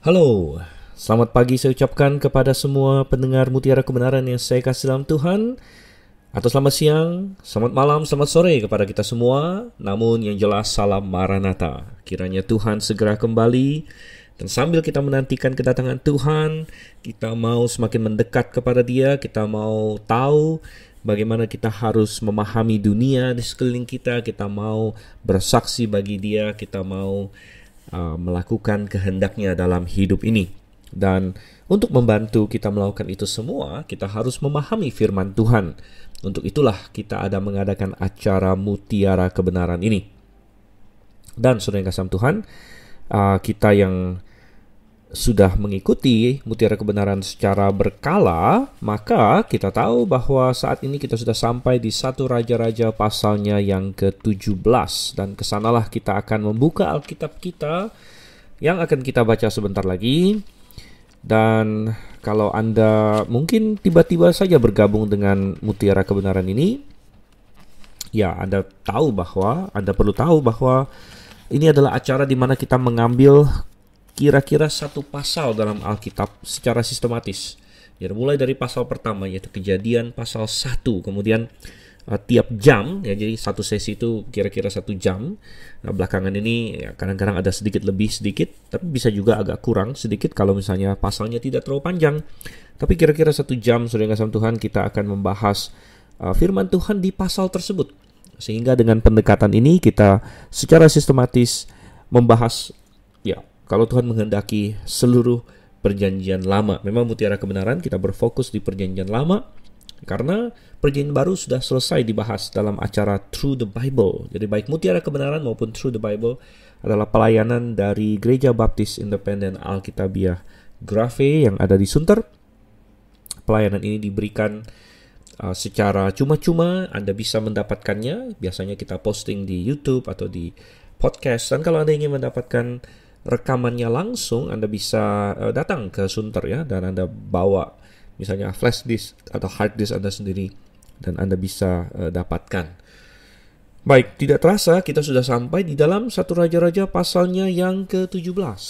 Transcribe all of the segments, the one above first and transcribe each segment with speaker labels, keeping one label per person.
Speaker 1: Halo, selamat pagi saya ucapkan kepada semua pendengar Mutiara Kebenaran yang saya kasih dalam Tuhan. Atau selamat siang, selamat malam, selamat sore kepada kita semua. Namun yang jelas salam Maranatha. Kiranya Tuhan segera kembali. Dan sambil kita menantikan kedatangan Tuhan, kita mau semakin mendekat kepada Dia. Kita mau tahu bagaimana kita harus memahami dunia di sekeliling kita. Kita mau bersaksi bagi Dia. Kita mau melakukan kehendaknya dalam hidup ini. Dan untuk membantu kita melakukan itu semua, kita harus memahami firman Tuhan. Untuk itulah kita ada mengadakan acara Mutiara Kebenaran ini. Dan saudara yang kasih Tuhan, kita yang sudah mengikuti Mutiara Kebenaran secara berkala, maka kita tahu bahwa saat ini kita sudah sampai di 1 Raja-Raja pasalnya yang ke-17. Dan kesanalah kita akan membuka Alkitab kita yang akan kita baca sebentar lagi. Dan kalau Anda mungkin tiba-tiba saja bergabung dengan Mutiara Kebenaran ini, ya Anda perlu tahu bahwa ini adalah acara di mana kita mengambil kira-kira satu pasal dalam Alkitab secara sistematis. Ya, mulai dari pasal pertama yaitu Kejadian pasal 1, kemudian tiap jam, ya, jadi satu sesi itu kira-kira 1 jam. Nah, belakangan ini ya, kadang-kadang ada sedikit lebih sedikit, tapi bisa juga agak kurang sedikit kalau misalnya pasalnya tidak terlalu panjang. Tapi kira-kira 1 jam, saudara kasih Tuhan, kita akan membahas firman Tuhan di pasal tersebut. Sehingga dengan pendekatan ini kita secara sistematis membahas, ya, kalau Tuhan menghendaki seluruh perjanjian lama. Memang Mutiara Kebenaran kita berfokus di perjanjian lama, karena perjanjian baru sudah selesai dibahas dalam acara Through the Bible. Jadi baik Mutiara Kebenaran maupun Through the Bible adalah pelayanan dari Gereja Baptis Independen Alkitabiah Grave yang ada di Sunter. Pelayanan ini diberikan secara cuma-cuma. Anda bisa mendapatkannya. Biasanya kita posting di YouTube atau di podcast. Dan kalau Anda ingin mendapatkan rekamannya langsung, Anda bisa datang ke Sunter, ya, dan Anda bawa misalnya flash disk atau hard disk Anda sendiri dan Anda bisa dapatkan. Baik, tidak terasa kita sudah sampai di dalam 1 Raja-Raja pasalnya yang ke-17.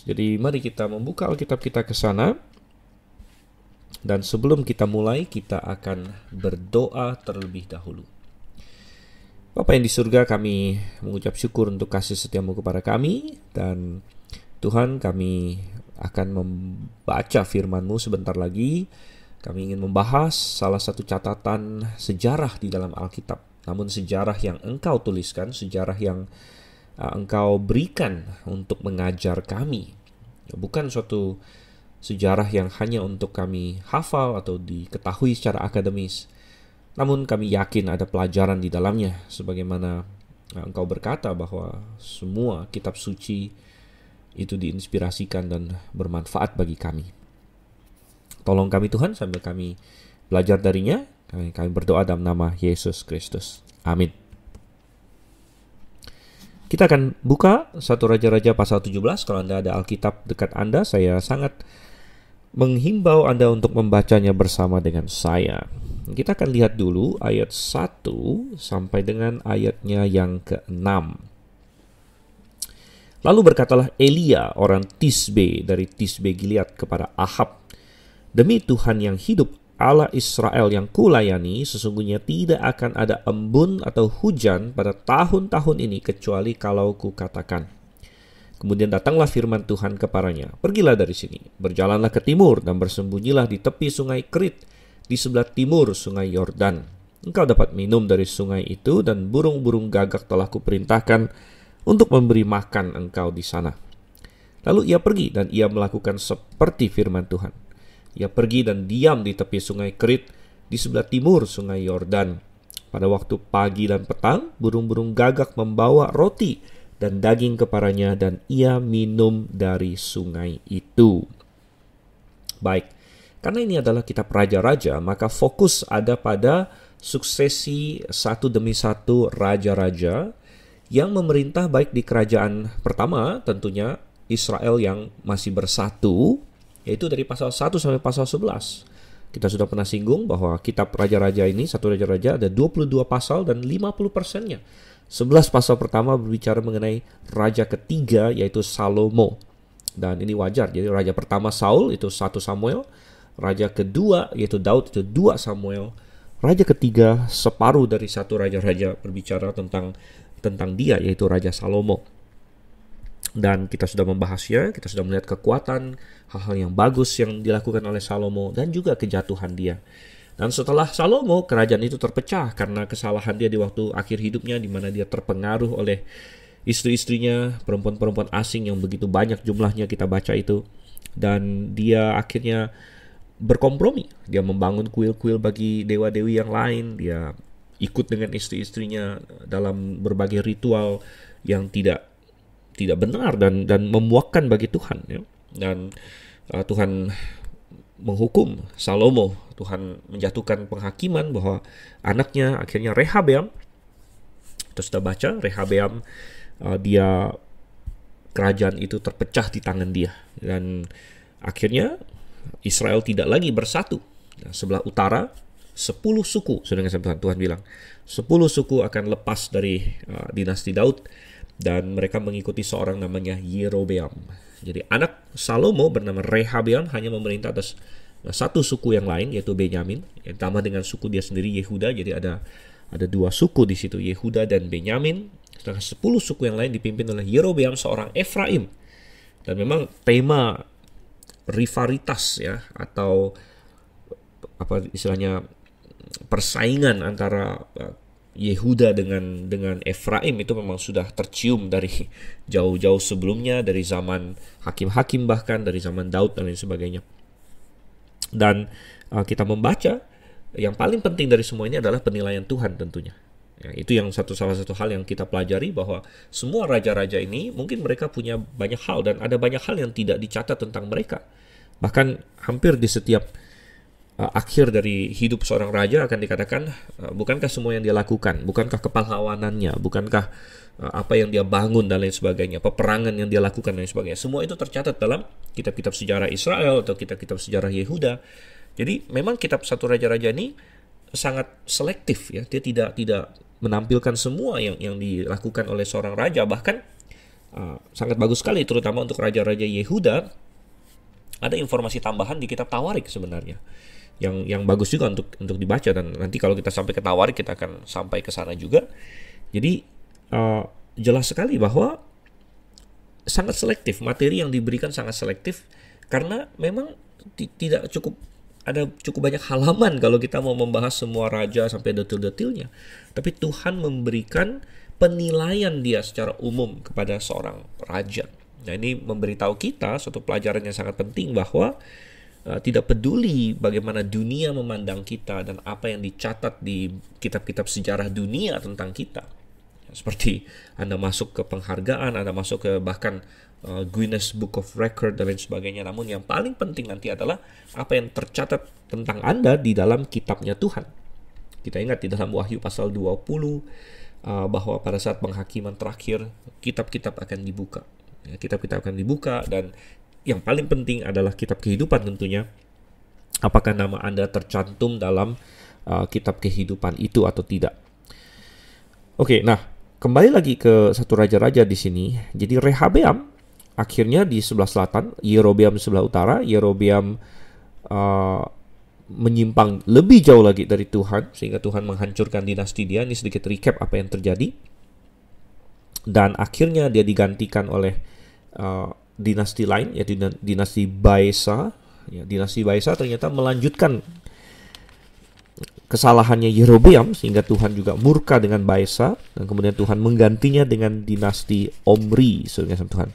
Speaker 1: Jadi mari kita membuka Alkitab kita ke sana. Dan sebelum kita mulai, kita akan berdoa terlebih dahulu. Bapa yang di surga, kami mengucap syukur untuk kasih setiamu kepada kami. Dan Tuhan, kami akan membaca firman-Mu sebentar lagi. Kami ingin membahas salah satu catatan sejarah di dalam Alkitab. Namun sejarah yang Engkau tuliskan, sejarah yang Engkau berikan untuk mengajar kami. Bukan suatu sejarah yang hanya untuk kami hafal atau diketahui secara akademis. Namun kami yakin ada pelajaran di dalamnya, sebagaimana Engkau berkata bahwa semua kitab suci itu diinspirasikan dan bermanfaat bagi kami. Tolong kami Tuhan sambil kami belajar darinya. Kami berdoa dalam nama Yesus Kristus. Amin. Kita akan buka 1 Raja-Raja pasal 17. Kalau Anda ada Alkitab dekat Anda, saya sangat menghimbau Anda untuk membacanya bersama dengan saya. Kita akan lihat dulu ayat 1 sampai dengan ayatnya yang ke-6. Lalu berkatalah Elia orang Tisbe dari Tisbe Gilead kepada Ahab, "Demi Tuhan yang hidup, Allah Israel yang kulayani, sesungguhnya tidak akan ada embun atau hujan pada tahun-tahun ini kecuali kalau kukatakan." Kemudian datanglah firman Tuhan kepadanya, "Pergilah dari sini, berjalanlah ke timur dan bersembunyilah di tepi sungai Krit, di sebelah timur sungai Yordan. Engkau dapat minum dari sungai itu dan burung-burung gagak telah kuperintahkan untuk memberi makan engkau di sana." Lalu ia pergi dan ia melakukan seperti firman Tuhan. Ia pergi dan diam di tepi sungai Krit di sebelah timur sungai Yordan. Pada waktu pagi dan petang, burung-burung gagak membawa roti dan daging kepadanya dan ia minum dari sungai itu. Baik, karena ini adalah kitab Raja-Raja, maka fokus ada pada suksesi satu demi satu raja-raja yang memerintah baik di kerajaan pertama, tentunya Israel yang masih bersatu, yaitu dari pasal 1 sampai pasal 11. Kita sudah pernah singgung bahwa kitab Raja-Raja ini, satu Raja-Raja ada 22 pasal dan 50%-nya 11 pasal pertama berbicara mengenai raja ketiga, yaitu Salomo. Dan ini wajar. Jadi raja pertama Saul itu 1 Samuel, raja kedua yaitu Daud itu 2 Samuel, raja ketiga separuh dari satu raja-raja berbicara tentang dia, yaitu Raja Salomo. Dan kita sudah membahasnya, kita sudah melihat kekuatan, hal-hal yang bagus yang dilakukan oleh Salomo, dan juga kejatuhan dia. Dan setelah Salomo, kerajaan itu terpecah karena kesalahan dia di waktu akhir hidupnya, di mana dia terpengaruh oleh istri-istrinya, perempuan-perempuan asing yang begitu banyak jumlahnya kita baca itu. Dan dia akhirnya berkompromi. Dia membangun kuil-kuil bagi dewa-dewi yang lain. Dia ikut dengan istri-istrinya dalam berbagai ritual yang tidak benar dan memuakkan bagi Tuhan, ya. Dan Tuhan menghukum Salomo. Tuhan menjatuhkan penghakiman bahwa anaknya akhirnya Rehabeam, kita sudah baca Rehabeam, dia kerajaan itu terpecah di tangan dia, dan akhirnya Israel tidak lagi bersatu. Nah, sebelah utara 10 suku, sedangkan Tuhan bilang 10 suku akan lepas dari dinasti Daud, dan mereka mengikuti seorang namanya Yerobeam. Jadi anak Salomo bernama Rehabeam hanya memerintah atas satu suku yang lain, yaitu Benyamin, yang ditambah dengan suku dia sendiri Yehuda. Jadi ada 2 suku di situ, Yehuda dan Benyamin. Sedangkan 10 suku yang lain dipimpin oleh Yerobeam, seorang Efraim. Dan memang tema rivalitas, ya, atau apa istilahnya, persaingan antara Yehuda dengan Efraim itu memang sudah tercium dari jauh-jauh sebelumnya, dari zaman hakim-hakim, bahkan dari zaman Daud dan lain sebagainya. Dan kita membaca, yang paling penting dari semua ini adalah penilaian Tuhan tentunya. Ya, itu yang salah satu hal yang kita pelajari, bahwa semua raja-raja ini mungkin mereka punya banyak hal, dan ada banyak hal yang tidak dicatat tentang mereka. Bahkan hampir di setiap akhir dari hidup seorang raja akan dikatakan, bukankah semua yang dia lakukan, bukankah kepahlawanannya, bukankah apa yang dia bangun dan lain sebagainya, peperangan yang dia lakukan dan lain sebagainya, semua itu tercatat dalam kitab-kitab sejarah Israel atau kitab-kitab sejarah Yehuda. Jadi memang kitab satu raja-raja ini sangat selektif, ya. Dia tidak menampilkan semua yang dilakukan oleh seorang raja. Bahkan sangat bagus sekali, terutama untuk raja-raja Yehuda, ada informasi tambahan di kitab Tawarik sebenarnya, yang bagus juga untuk dibaca. Dan nanti kalau kita sampai ke Tawarik, kita akan sampai ke sana juga. Jadi jelas sekali bahwa sangat selektif, materi yang diberikan sangat selektif, karena memang tidak cukup banyak halaman kalau kita mau membahas semua raja sampai detil-detilnya. Tapi Tuhan memberikan penilaian dia secara umum kepada seorang raja. Nah, ini memberitahu kita suatu pelajaran yang sangat penting, bahwa tidak peduli bagaimana dunia memandang kita dan apa yang dicatat di kitab-kitab sejarah dunia tentang kita. Seperti Anda masuk ke penghargaan, Anda masuk ke bahkan Guinness Book of Record dan lain sebagainya. Namun yang paling penting nanti adalah apa yang tercatat tentang Anda di dalam kitabnya Tuhan. Kita ingat di dalam Wahyu pasal 20 bahwa pada saat penghakiman terakhir, kitab-kitab akan dibuka. Ya, kitab-kitab akan dibuka, dan yang paling penting adalah kitab kehidupan tentunya. Apakah nama Anda tercantum dalam kitab kehidupan itu atau tidak? Oke, nah kembali lagi ke satu raja-raja di sini. Jadi Rehabeam akhirnya di sebelah selatan, Yerobeam di sebelah utara. Yerobeam menyimpang lebih jauh lagi dari Tuhan, sehingga Tuhan menghancurkan dinasti dia. Ini sedikit recap apa yang terjadi. Dan akhirnya dia digantikan oleh dinasti lain, yaitu dinasti Baesa. Ya, dinasti Baesa ternyata melanjutkan kesalahannya Yerobeam, sehingga Tuhan juga murka dengan Baesa, dan kemudian Tuhan menggantinya dengan dinasti Omri, saudara Tuhan.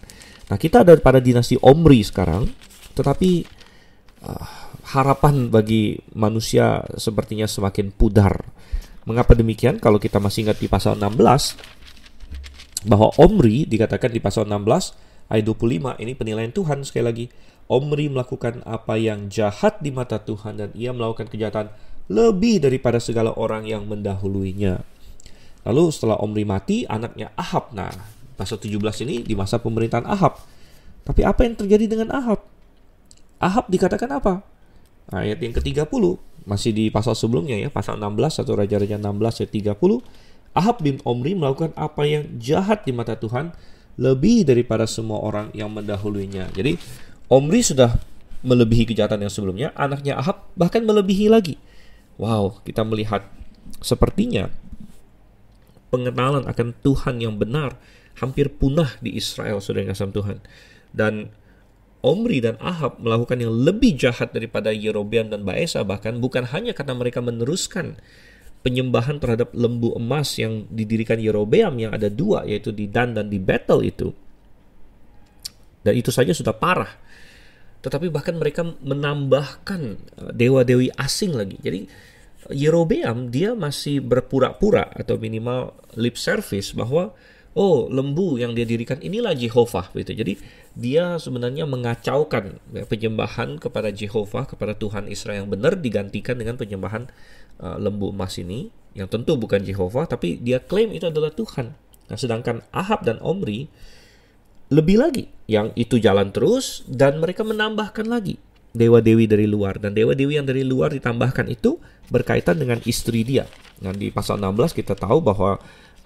Speaker 1: Nah, kita ada pada dinasti Omri sekarang, tetapi harapan bagi manusia sepertinya semakin pudar. Mengapa demikian? Kalau kita masih ingat di pasal 16, bahwa Omri dikatakan di pasal 16 ayat 25, ini penilaian Tuhan sekali lagi. Omri melakukan apa yang jahat di mata Tuhan, dan ia melakukan kejahatan lebih daripada segala orang yang mendahuluinya. Lalu setelah Omri mati, anaknya Ahab. Nah, pasal 17 ini di masa pemerintahan Ahab. Tapi apa yang terjadi dengan Ahab? Ahab dikatakan apa? Ayat yang ke-30, masih di pasal sebelumnya, ya, pasal 16 atau Raja-Raja 16 ayat 30. Ahab bin Omri melakukan apa yang jahat di mata Tuhan, lebih daripada semua orang yang mendahulunya. Jadi Omri sudah melebihi kejahatan yang sebelumnya, anaknya Ahab bahkan melebihi lagi. Wow, kita melihat sepertinya pengenalan akan Tuhan yang benar hampir punah di Israel, saudara yang kasih Tuhan. Dan Omri dan Ahab melakukan yang lebih jahat daripada Yerobeam dan Baesa, bahkan bukan hanya karena mereka meneruskan penyembahan terhadap lembu emas yang didirikan Yerobeam yang ada dua, yaitu di Dan dan di Betel itu. Dan itu saja sudah parah. Tetapi bahkan mereka menambahkan dewa-dewi asing lagi. Jadi Yerobeam dia masih berpura-pura atau minimal lip service bahwa lembu yang dia dirikan inilah Jehovah gitu. Jadi dia sebenarnya mengacaukan penyembahan kepada Jehovah, kepada Tuhan Israel yang benar, digantikan dengan penyembahan lembu emas ini, yang tentu bukan Jehovah, tapi dia klaim itu adalah Tuhan. Nah, sedangkan Ahab dan Omri lebih lagi, yang itu jalan terus, dan mereka menambahkan lagi dewa-dewi dari luar. Dan dewa-dewi yang dari luar ditambahkan itu berkaitan dengan istri dia. Nah, di pasal 16 kita tahu bahwa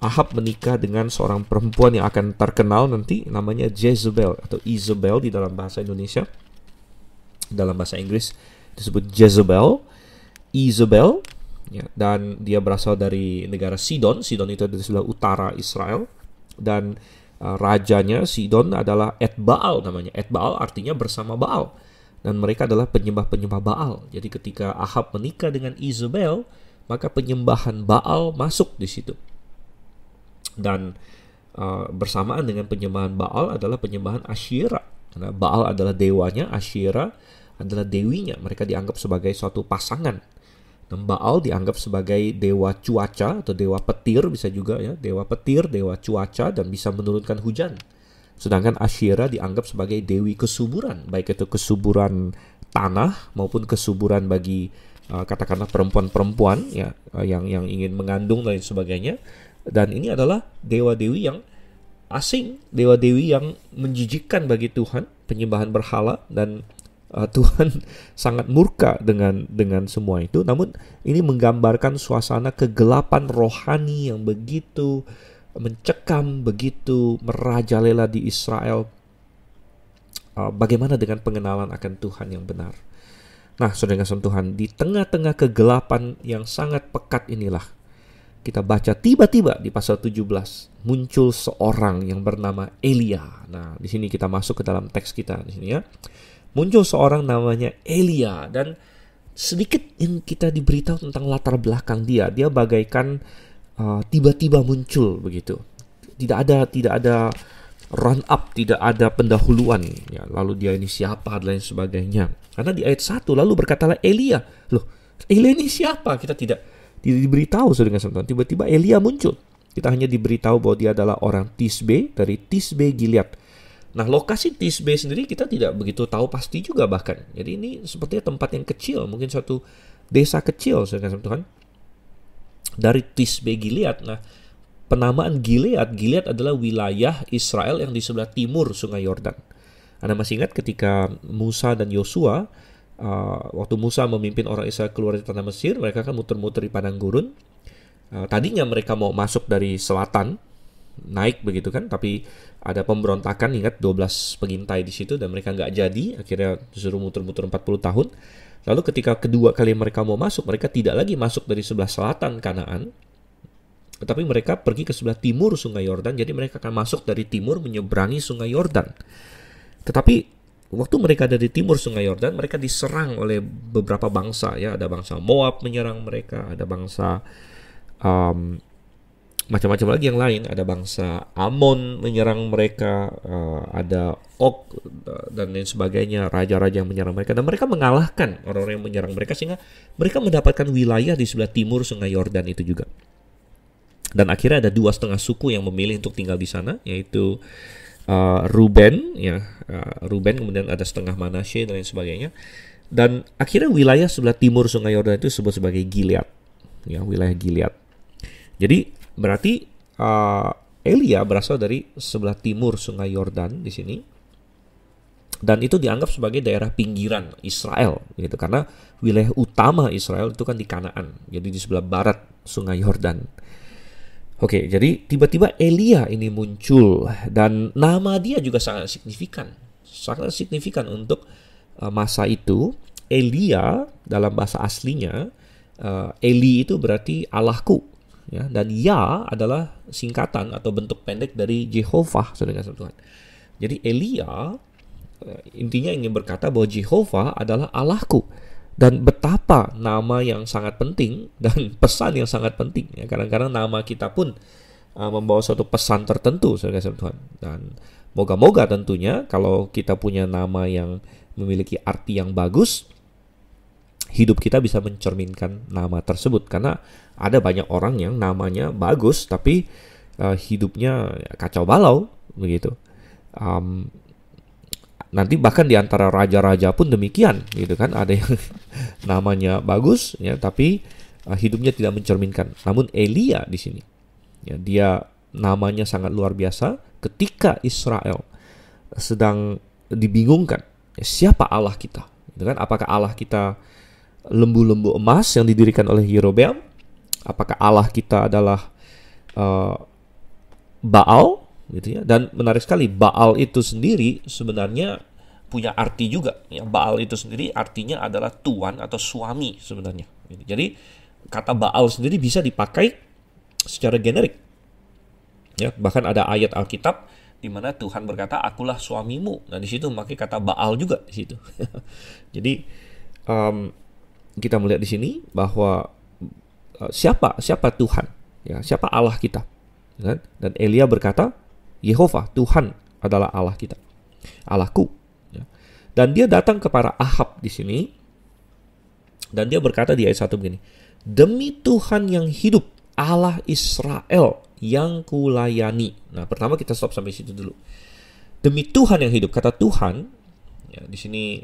Speaker 1: Ahab menikah dengan seorang perempuan yang akan terkenal nanti, namanya Jezebel atau Isabel di dalam bahasa Indonesia. Dalam bahasa Inggris disebut Jezebel, Isabel. Ya, dan dia berasal dari negara Sidon. Sidon itu ada di sebelah utara Israel. Dan rajanya Sidon adalah Etbaal namanya. Etbaal artinya bersama Baal. Dan mereka adalah penyembah-penyembah Baal. Jadi ketika Ahab menikah dengan Isabel, maka penyembahan Baal masuk di situ. Dan bersamaan dengan penyembahan Baal adalah penyembahan Asyera. Karena Baal adalah dewanya, Asyera adalah dewinya. Mereka dianggap sebagai suatu pasangan. Dan Baal dianggap sebagai dewa cuaca atau dewa petir, bisa juga ya, dewa petir, dewa cuaca, dan bisa menurunkan hujan. Sedangkan Asyera dianggap sebagai dewi kesuburan, baik itu kesuburan tanah maupun kesuburan bagi katakanlah perempuan-perempuan ya, yang ingin mengandung dan sebagainya. Dan ini adalah dewa-dewi yang asing, dewa-dewi yang menjijikkan bagi Tuhan, penyembahan berhala, dan Tuhan sangat murka dengan semua itu. Namun ini menggambarkan suasana kegelapan rohani yang begitu mencekam, begitu merajalela di Israel. Bagaimana dengan pengenalan akan Tuhan yang benar? Nah, saudara kasih Tuhan, di tengah-tengah kegelapan yang sangat pekat inilah, kita baca tiba-tiba di pasal 17 muncul seorang yang bernama Elia. Nah, di sini kita masuk ke dalam teks kita di sini ya. Muncul seorang namanya Elia, dan sedikit yang kita diberitahu tentang latar belakang dia. Dia bagaikan tiba-tiba muncul begitu. Tidak ada run up, tidak ada pendahuluan ya. Lalu dia ini siapa dan lain sebagainya. Karena di ayat 1 lalu berkatalah Elia. Loh, Elia ini siapa? Kita tidak diberitahu dengan sebentar. Tiba-tiba Elia muncul. Kita hanya diberitahu bahwa dia adalah orang Tisbe, dari Tisbe Gilead. Nah, lokasi Tisbe sendiri kita tidak begitu tahu pasti juga bahkan. Jadi ini sepertinya tempat yang kecil, mungkin suatu desa kecil, saudara Tuhan. Dari Tisbe Gilead. Nah, penamaan Gilead adalah wilayah Israel yang di sebelah timur Sungai Yordan. Anda masih ingat ketika Musa dan Yosua, waktu Musa memimpin orang Israel keluar dari tanah Mesir, mereka kan muter-muter di padang gurun. Tadinya mereka mau masuk dari selatan, naik begitu kan, tapi ada pemberontakan, ingat 12 pengintai di situ, dan mereka nggak jadi, akhirnya disuruh muter-muter 40 tahun. Lalu ketika kedua kali mereka mau masuk, mereka tidak lagi masuk dari sebelah selatan Kanaan, tetapi mereka pergi ke sebelah timur Sungai Yordan. Jadi mereka akan masuk dari timur menyeberangi Sungai Yordan. Tetapi waktu mereka ada di timur Sungai Yordan, mereka diserang oleh beberapa bangsa ya. Ada bangsa Moab menyerang mereka, ada bangsa macam-macam lagi yang lain, ada bangsa Amon menyerang mereka, ada Og dan lain sebagainya, raja-raja yang menyerang mereka, dan mereka mengalahkan orang-orang yang menyerang mereka, sehingga mereka mendapatkan wilayah di sebelah timur Sungai Yordan itu juga. Dan akhirnya ada 2,5 suku yang memilih untuk tinggal di sana, yaitu Ruben ya, Ruben, kemudian ada setengah Manasye dan lain sebagainya. Dan akhirnya wilayah sebelah timur Sungai Yordan itu disebut sebagai Gilead, ya, wilayah Gilead. Jadi berarti Elia berasal dari sebelah timur Sungai Yordan di sini, dan itu dianggap sebagai daerah pinggiran Israel, gitu, karena wilayah utama Israel itu kan di Kanaan, jadi di sebelah barat Sungai Yordan. Oke, jadi tiba-tiba Elia ini muncul dan nama dia juga sangat signifikan untuk masa itu. Elia dalam bahasa aslinya, Eli itu berarti Allahku, ya, dan Ya adalah singkatan atau bentuk pendek dari Jehovah, saudara Tuhan. Jadi Elia intinya ingin berkata bahwa Jehovah adalah Allahku. Dan betapa nama yang sangat penting dan pesan yang sangat penting, ya. Kadang-kadang nama kita pun membawa suatu pesan tertentu, saudara Tuhan. Dan moga-moga tentunya kalau kita punya nama yang memiliki arti yang bagus, hidup kita bisa mencerminkan nama tersebut. Karena ada banyak orang yang namanya bagus tapi hidupnya kacau balau begitu. Nanti bahkan di antara raja-raja pun demikian, gitu kan. Ada yang namanya bagus, ya, tapi hidupnya tidak mencerminkan. Namun Elia di sini, ya, dia namanya sangat luar biasa. Ketika Israel sedang dibingungkan, ya, siapa Allah kita? Gitu kan? Apakah Allah kita lembu-lembu emas yang didirikan oleh Yerobeam? Apakah Allah kita adalah Baal? Gitu ya. Dan menarik sekali, Baal itu sendiri sebenarnya punya arti juga, ya. Baal itu sendiri artinya adalah tuan atau suami sebenarnya. Jadi kata Baal sendiri bisa dipakai secara generik, ya. Bahkan ada ayat Alkitab di mana Tuhan berkata, akulah suamimu. Nah di situ memakai kata Baal juga di situ. Jadi kita melihat di sini bahwa siapa Tuhan, ya, siapa Allah kita, ya. Dan Elia berkata, Yehova, Tuhan adalah Allah kita, Allahku. Ya. Dan dia datang kepada Ahab di sini, dan dia berkata di ayat 1 begini, demi Tuhan yang hidup, Allah Israel yang kulayani. Nah, pertama kita stop sampai situ dulu. Demi Tuhan yang hidup, kata Tuhan, ya, di sini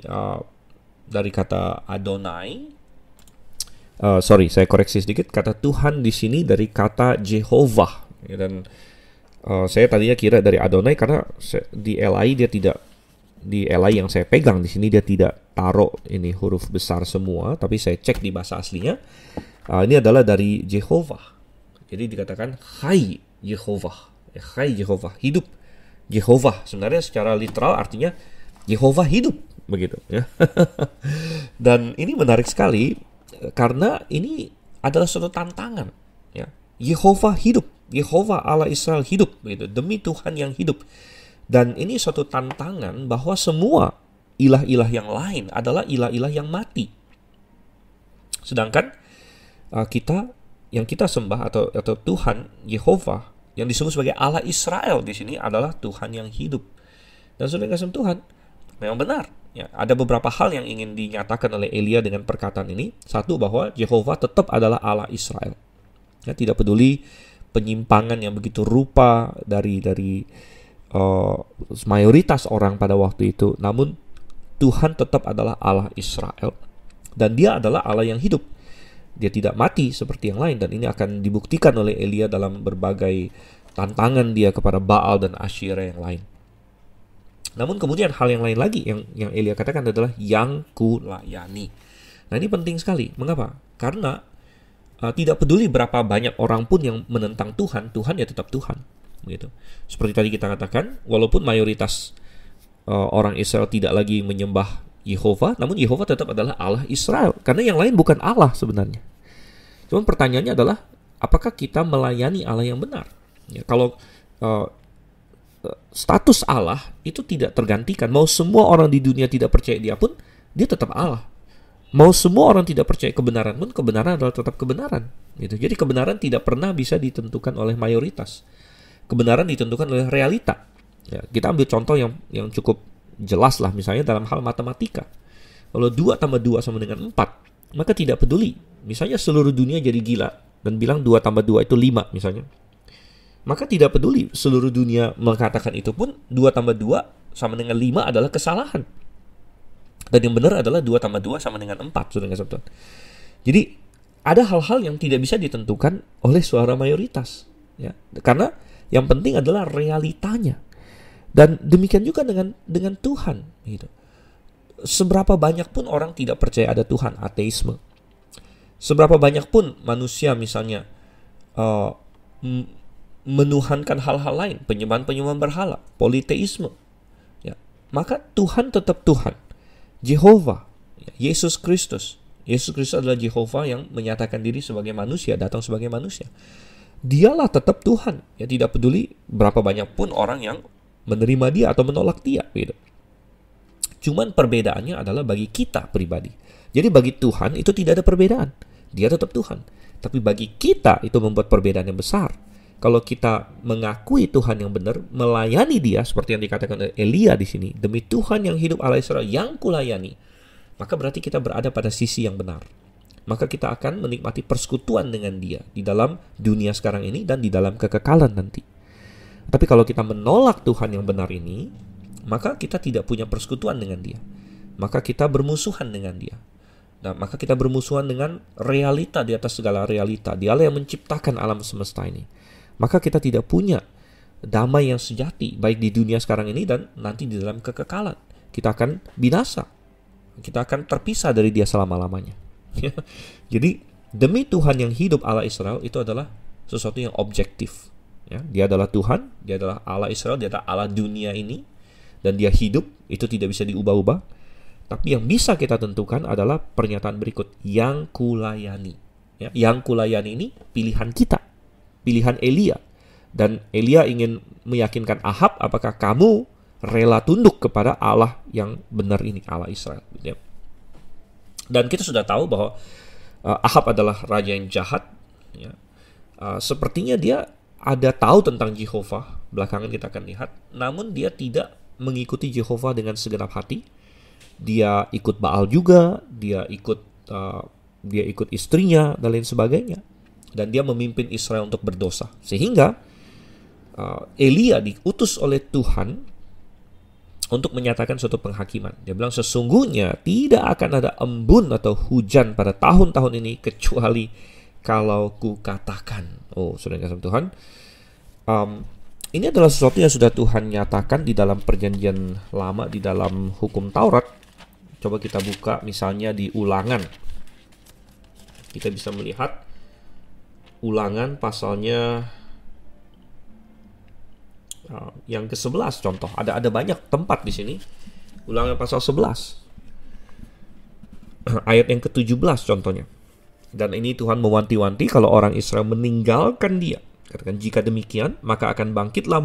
Speaker 1: dari kata Adonai. Saya koreksi sedikit, kata Tuhan di sini dari kata Jehovah, ya, dan saya tadinya kira dari Adonai karena di LI dia tidak, di LI yang saya pegang di sini dia tidak taruh ini huruf besar semua, tapi saya cek di bahasa aslinya ini adalah dari Jehovah. Jadi dikatakan Hai Jehovah, Hai Jehovah, hidup Jehovah. Sebenarnya secara literal artinya Jehovah hidup, begitu, ya. Dan ini menarik sekali karena ini adalah suatu tantangan, ya. Jehovah hidup, Yehova Allah Israel hidup, begitu, demi Tuhan yang hidup. Dan ini suatu tantangan bahwa semua ilah-ilah yang lain adalah ilah-ilah yang mati. Sedangkan yang kita sembah atau Tuhan Yehova yang disebut sebagai Allah Israel di sini adalah Tuhan yang hidup. Dan saudara kasih Tuhan, memang benar, ya, ada beberapa hal yang ingin dinyatakan oleh Elia dengan perkataan ini. Satu, bahwa Yehova tetap adalah Allah Israel. Ya, tidak peduli penyimpangan yang begitu rupa dari mayoritas orang pada waktu itu, namun Tuhan tetap adalah Allah Israel dan dia adalah Allah yang hidup. Dia tidak mati seperti yang lain, dan ini akan dibuktikan oleh Elia dalam berbagai tantangan dia kepada Baal dan Asyera yang lain. Namun kemudian hal yang lain lagi yang Elia katakan adalah yang kulayani. Nah, ini penting sekali. Mengapa? Karena tidak peduli berapa banyak orang pun yang menentang Tuhan, Tuhan ya tetap Tuhan, begitu. Seperti tadi kita katakan, walaupun mayoritas orang Israel tidak lagi menyembah Yehova, namun Yehova tetap adalah Allah Israel, karena yang lain bukan Allah sebenarnya. Cuman pertanyaannya adalah, apakah kita melayani Allah yang benar? Ya, kalau status Allah itu tidak tergantikan, mau semua orang di dunia tidak percaya dia pun, dia tetap Allah. Mau semua orang tidak percaya kebenaran pun, kebenaran adalah tetap kebenaran, gitu. Jadi kebenaran tidak pernah bisa ditentukan oleh mayoritas. Kebenaran ditentukan oleh realita. Ya, kita ambil contoh yang cukup jelas lah, misalnya dalam hal matematika. Kalau 2 tambah 2 sama dengan 4, maka tidak peduli. Misalnya seluruh dunia jadi gila dan bilang 2 tambah 2 itu 5 misalnya. Maka tidak peduli seluruh dunia mengatakan itu pun, 2 tambah 2 sama dengan 5 adalah kesalahan. Dan yang benar adalah 2 tambah 2 sama dengan 4, saudara Tuhan. Jadi ada hal-hal yang tidak bisa ditentukan oleh suara mayoritas, ya. Karena yang penting adalah realitanya. Dan demikian juga dengan Tuhan, gitu. Seberapa banyak pun orang tidak percaya ada Tuhan, ateisme. Seberapa banyak pun manusia misalnya menuhankan hal-hal lain, penyembahan-penyembahan berhala, politeisme, ya, maka Tuhan tetap Tuhan. Jehovah, ya, Yesus Kristus. Yesus Kristus adalah Jehovah yang menyatakan diri sebagai manusia, datang sebagai manusia. Dialah tetap Tuhan. Ya, tidak peduli berapa banyak pun orang yang menerima dia atau menolak dia. Gitu. Cuman perbedaannya adalah bagi kita pribadi. Jadi bagi Tuhan itu tidak ada perbedaan. Dia tetap Tuhan. Tapi bagi kita itu membuat perbedaan yang besar. Kalau kita mengakui Tuhan yang benar, melayani dia seperti yang dikatakan oleh Elia di sini, demi Tuhan yang hidup Allah Israel yang kulayani, maka berarti kita berada pada sisi yang benar. Maka kita akan menikmati persekutuan dengan dia di dalam dunia sekarang ini dan di dalam kekekalan nanti. Tapi kalau kita menolak Tuhan yang benar ini, maka kita tidak punya persekutuan dengan dia. Maka kita bermusuhan dengan dia. Nah, maka kita bermusuhan dengan realita di atas segala realita. Dialah yang menciptakan alam semesta ini. Maka kita tidak punya damai yang sejati, baik di dunia sekarang ini dan nanti di dalam kekekalan. Kita akan binasa. Kita akan terpisah dari dia selama-lamanya. Jadi, demi Tuhan yang hidup Allah Israel itu adalah sesuatu yang objektif. Ya, dia adalah Tuhan, dia adalah Allah Israel, dia adalah Allah dunia ini. Dan dia hidup, itu tidak bisa diubah-ubah. Tapi yang bisa kita tentukan adalah pernyataan berikut, yang kulayani. Ya, yang kulayani ini pilihan kita. Pilihan Elia. Dan Elia ingin meyakinkan Ahab, apakah kamu rela tunduk kepada Allah yang benar ini, Allah Israel. Dan kita sudah tahu bahwa Ahab adalah raja yang jahat. Ya. Sepertinya dia ada tahu tentang Jehovah, belakangan kita akan lihat. Namun dia tidak mengikuti Jehovah dengan segenap hati. Dia ikut Baal juga, dia ikut istrinya dan lain sebagainya. Dan dia memimpin Israel untuk berdosa. Sehingga Elia diutus oleh Tuhan untuk menyatakan suatu penghakiman. Dia bilang sesungguhnya tidak akan ada embun atau hujan pada tahun-tahun ini kecuali kalau ku katakan. Oh, saudara kasih Tuhan. Ini adalah sesuatu yang sudah Tuhan nyatakan di dalam perjanjian lama, di dalam hukum Taurat. Coba kita buka misalnya di Ulangan. Kita bisa melihat Ulangan pasalnya yang ke-11 contoh. Ada banyak tempat di sini. Ulangan pasal 11. Ayat yang ke-17 contohnya. Dan ini Tuhan mewanti-wanti kalau orang Israel meninggalkan dia. Katakan jika demikian, maka akan bangkitlah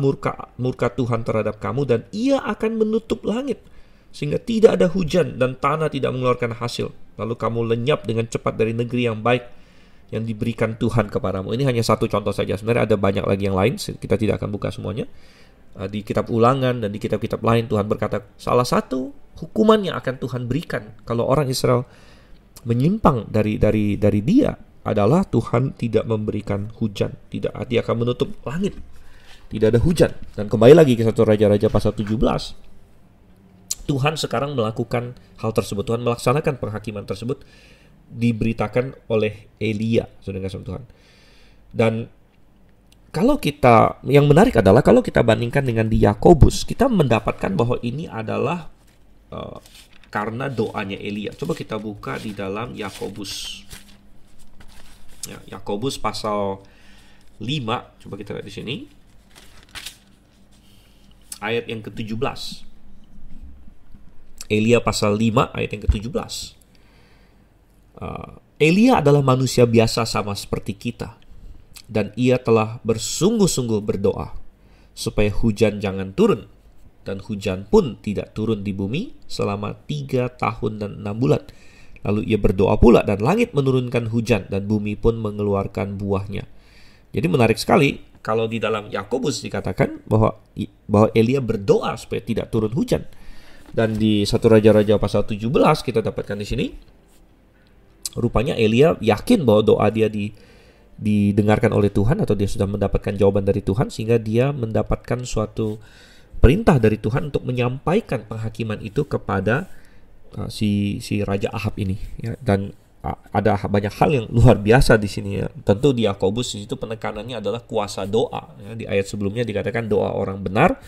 Speaker 1: murka Tuhan terhadap kamu dan ia akan menutup langit sehingga tidak ada hujan dan tanah tidak mengeluarkan hasil. Lalu kamu lenyap dengan cepat dari negeri yang baik yang diberikan Tuhan kepadamu. Ini hanya satu contoh saja. Sebenarnya ada banyak lagi yang lain. Kita tidak akan buka semuanya. Di kitab Ulangan dan di kitab-kitab lain Tuhan berkata salah satu hukuman yang akan Tuhan berikan kalau orang Israel menyimpang dari dia adalah Tuhan tidak memberikan hujan. Dia akan menutup langit. Tidak ada hujan. Dan kembali lagi ke 1 Raja-Raja pasal 17. Tuhan sekarang melakukan hal tersebut. Tuhan melaksanakan penghakiman tersebut diberitakan oleh Elia, saudara kasih Tuhan. Dan kalau kita, yang menarik adalah kalau kita bandingkan dengan di Yakobus, kita mendapatkan bahwa ini adalah karena doanya Elia. Coba kita buka di dalam Yakobus. Ya, Yakobus pasal 5, coba kita lihat di sini. Ayat yang ke-17. Elia pasal 5 ayat yang ke-17. Elia adalah manusia biasa sama seperti kita. Dan ia telah bersungguh-sungguh berdoa supaya hujan jangan turun. Dan hujan pun tidak turun di bumi selama 3 tahun dan 6 bulan. Lalu ia berdoa pula dan langit menurunkan hujan dan bumi pun mengeluarkan buahnya. Jadi menarik sekali kalau di dalam Yakobus dikatakan bahwa Elia berdoa supaya tidak turun hujan. Dan di 1 Raja-Raja pasal 17 kita dapatkan di sini. Rupanya Elia yakin bahwa doa dia didengarkan oleh Tuhan atau dia sudah mendapatkan jawaban dari Tuhan sehingga dia mendapatkan suatu perintah dari Tuhan untuk menyampaikan penghakiman itu kepada si Raja Ahab ini. Ya. Dan ada banyak hal yang luar biasa di sini. Ya. Tentu di Yakobus di situ penekanannya adalah kuasa doa. Ya. Di ayat sebelumnya dikatakan doa orang benar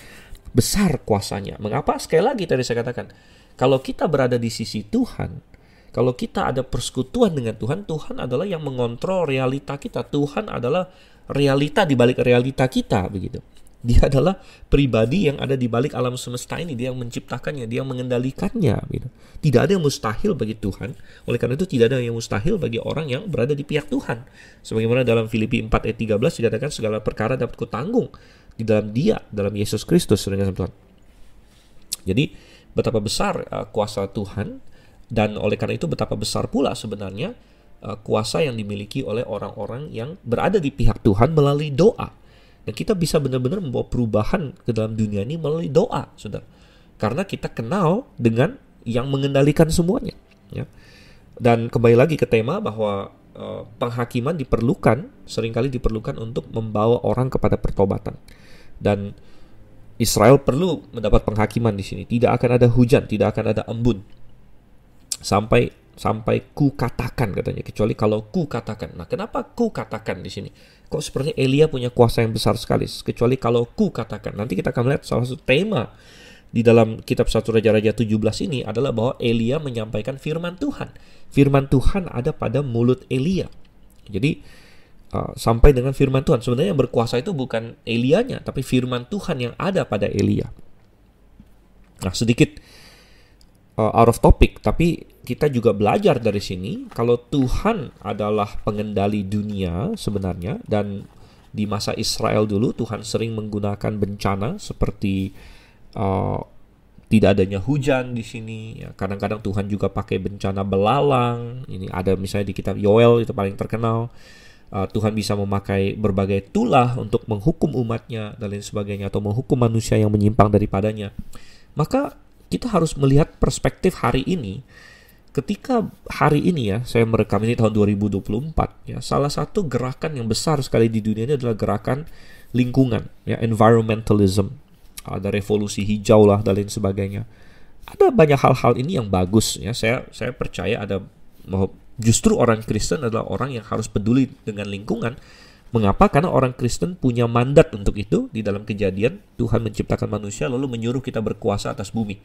Speaker 1: besar kuasanya. Mengapa? Sekali lagi tadi saya katakan kalau kita berada di sisi Tuhan, Kalau kita ada persekutuan dengan Tuhan, Tuhan adalah yang mengontrol realita kita. Tuhan adalah realita di balik realita kita, begitu. Dia adalah pribadi yang ada di balik alam semesta ini. Dia yang menciptakannya, dia yang mengendalikannya, gitu. Tidak ada yang mustahil bagi Tuhan. Oleh karena itu tidak ada yang mustahil bagi orang yang berada di pihak Tuhan. Sebagaimana dalam Filipi 4 ayat 13 dikatakan segala perkara dapat kutanggung di dalam Dia, dalam Yesus Kristus, saudara Tuhan. Jadi betapa besar kuasa Tuhan, dan oleh karena itu betapa besar pula sebenarnya kuasa yang dimiliki oleh orang-orang yang berada di pihak Tuhan melalui doa. Dan kita bisa benar-benar membawa perubahan ke dalam dunia ini melalui doa, saudara. Karena kita kenal dengan yang mengendalikan semuanya. Ya. Dan kembali lagi ke tema bahwa penghakiman seringkali diperlukan untuk membawa orang kepada pertobatan. Dan Israel perlu mendapat penghakiman di sini. Tidak akan ada hujan, tidak akan ada embun. Sampai ku katakan, katanya, kecuali kalau ku katakan. Nah, kenapa ku katakan di sini? Kok sepertinya Elia punya kuasa yang besar sekali, kecuali kalau ku katakan. Nanti kita akan melihat salah satu tema di dalam kitab 1 Raja-Raja 17 ini adalah bahwa Elia menyampaikan firman Tuhan. Firman Tuhan ada pada mulut Elia. Jadi sampai dengan firman Tuhan. Sebenarnya yang berkuasa itu bukan Elianya, tapi firman Tuhan yang ada pada Elia. Nah, sedikit out of topic, tapi kita juga belajar dari sini kalau Tuhan adalah pengendali dunia sebenarnya, dan di masa Israel dulu Tuhan sering menggunakan bencana seperti tidak adanya hujan di sini. Ya, kadang-kadang Tuhan juga pakai bencana belalang. Ini ada misalnya di kitab Yoel, itu paling terkenal. Tuhan bisa memakai berbagai tulah untuk menghukum umatnya dan lain sebagainya, atau menghukum manusia yang menyimpang daripadanya. Maka kita harus melihat perspektif hari ini. Ketika hari ini, ya, saya merekam ini tahun 2024, ya, salah satu gerakan yang besar sekali di dunia ini adalah gerakan lingkungan, ya, environmentalism. Ada revolusi hijau lah dan lain sebagainya. Ada banyak hal-hal ini yang bagus, ya. Saya percaya justru orang Kristen adalah orang yang harus peduli dengan lingkungan. Mengapa? Karena orang Kristen punya mandat untuk itu. Di dalam Kejadian, Tuhan menciptakan manusia lalu menyuruh kita berkuasa atas bumi.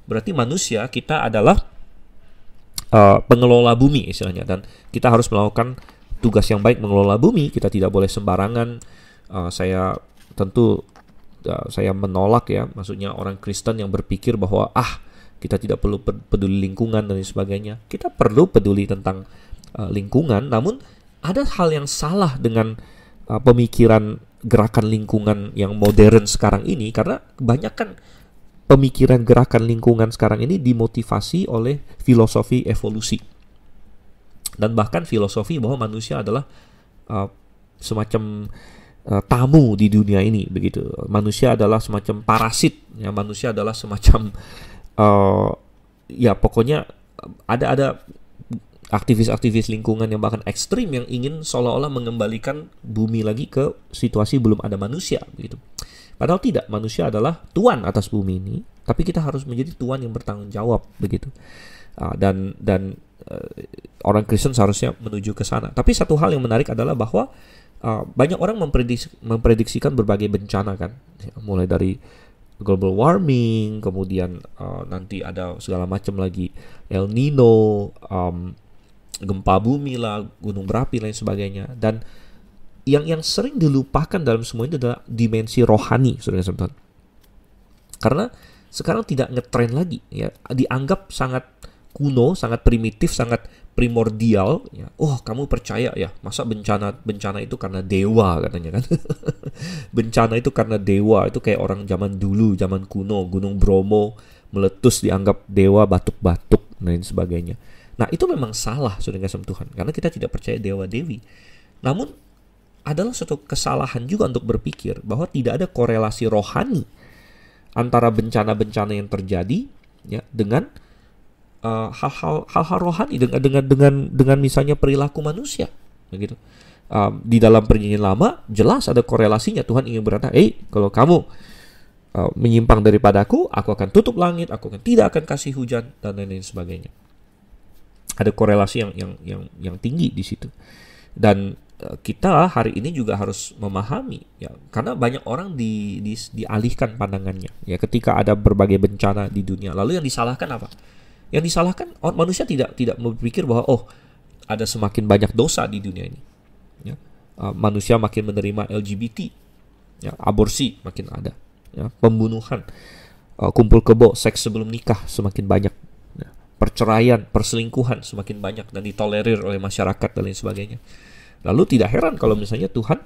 Speaker 1: Berarti manusia, kita adalah pengelola bumi istilahnya, dan kita harus melakukan tugas yang baik mengelola bumi. Kita tidak boleh sembarangan. Saya menolak, ya, maksudnya orang Kristen yang berpikir bahwa kita tidak perlu peduli lingkungan dan sebagainya. Kita perlu peduli tentang lingkungan, namun ada hal yang salah dengan pemikiran gerakan lingkungan yang modern sekarang ini, karena kebanyakan pemikiran gerakan lingkungan sekarang ini dimotivasi oleh filosofi evolusi, dan bahkan filosofi bahwa manusia adalah semacam tamu di dunia ini, begitu. Manusia adalah semacam parasit, ya, manusia adalah semacam ya, pokoknya ada aktivis-aktivis lingkungan yang bahkan ekstrim yang ingin seolah-olah mengembalikan bumi lagi ke situasi belum ada manusia, begitu. Padahal tidak, manusia adalah tuan atas bumi ini, tapi kita harus menjadi tuan yang bertanggung jawab, begitu. Dan orang Kristen seharusnya menuju ke sana. Tapi satu hal yang menarik adalah bahwa banyak orang memprediksikan berbagai bencana, kan, mulai dari global warming, kemudian nanti ada segala macam lagi, El Nino, gempa bumi lah, gunung berapi lain sebagainya. Dan yang sering dilupakan dalam semua itu adalah dimensi rohani, saudara-saudara. Karena sekarang tidak ngetren lagi, ya, dianggap sangat kuno, sangat primitif, sangat primordial, ya. Oh, kamu percaya, ya, masa bencana itu karena dewa, katanya, kan. Bencana itu karena dewa, itu kayak orang zaman dulu, zaman kuno, Gunung Bromo meletus dianggap dewa, batuk-batuk dan lain sebagainya. Nah, itu memang salah, saudara kasih Tuhan, karena kita tidak percaya dewa-dewi. Namun adalah suatu kesalahan juga untuk berpikir bahwa tidak ada korelasi rohani antara bencana-bencana yang terjadi, ya, dengan hal-hal rohani, dengan misalnya perilaku manusia, begitu. Di dalam Perjanjian Lama jelas ada korelasinya. Tuhan ingin berkata, kalau kamu menyimpang daripadaku, aku akan tutup langit, aku tidak akan kasih hujan, dan lain-lain sebagainya. Ada korelasi yang tinggi di situ. Dan kita hari ini juga harus memahami, ya, karena banyak orang dialihkan pandangannya, ya, ketika ada berbagai bencana di dunia. Lalu yang disalahkan apa? Yang disalahkan manusia tidak berpikir bahwa ada semakin banyak dosa di dunia ini. Ya. Manusia makin menerima LGBT, ya, aborsi makin ada, ya, pembunuhan, kumpul kebo, seks sebelum nikah semakin banyak, ya, perceraian, perselingkuhan semakin banyak dan ditolerir oleh masyarakat dan lain sebagainya. Lalu tidak heran kalau misalnya Tuhan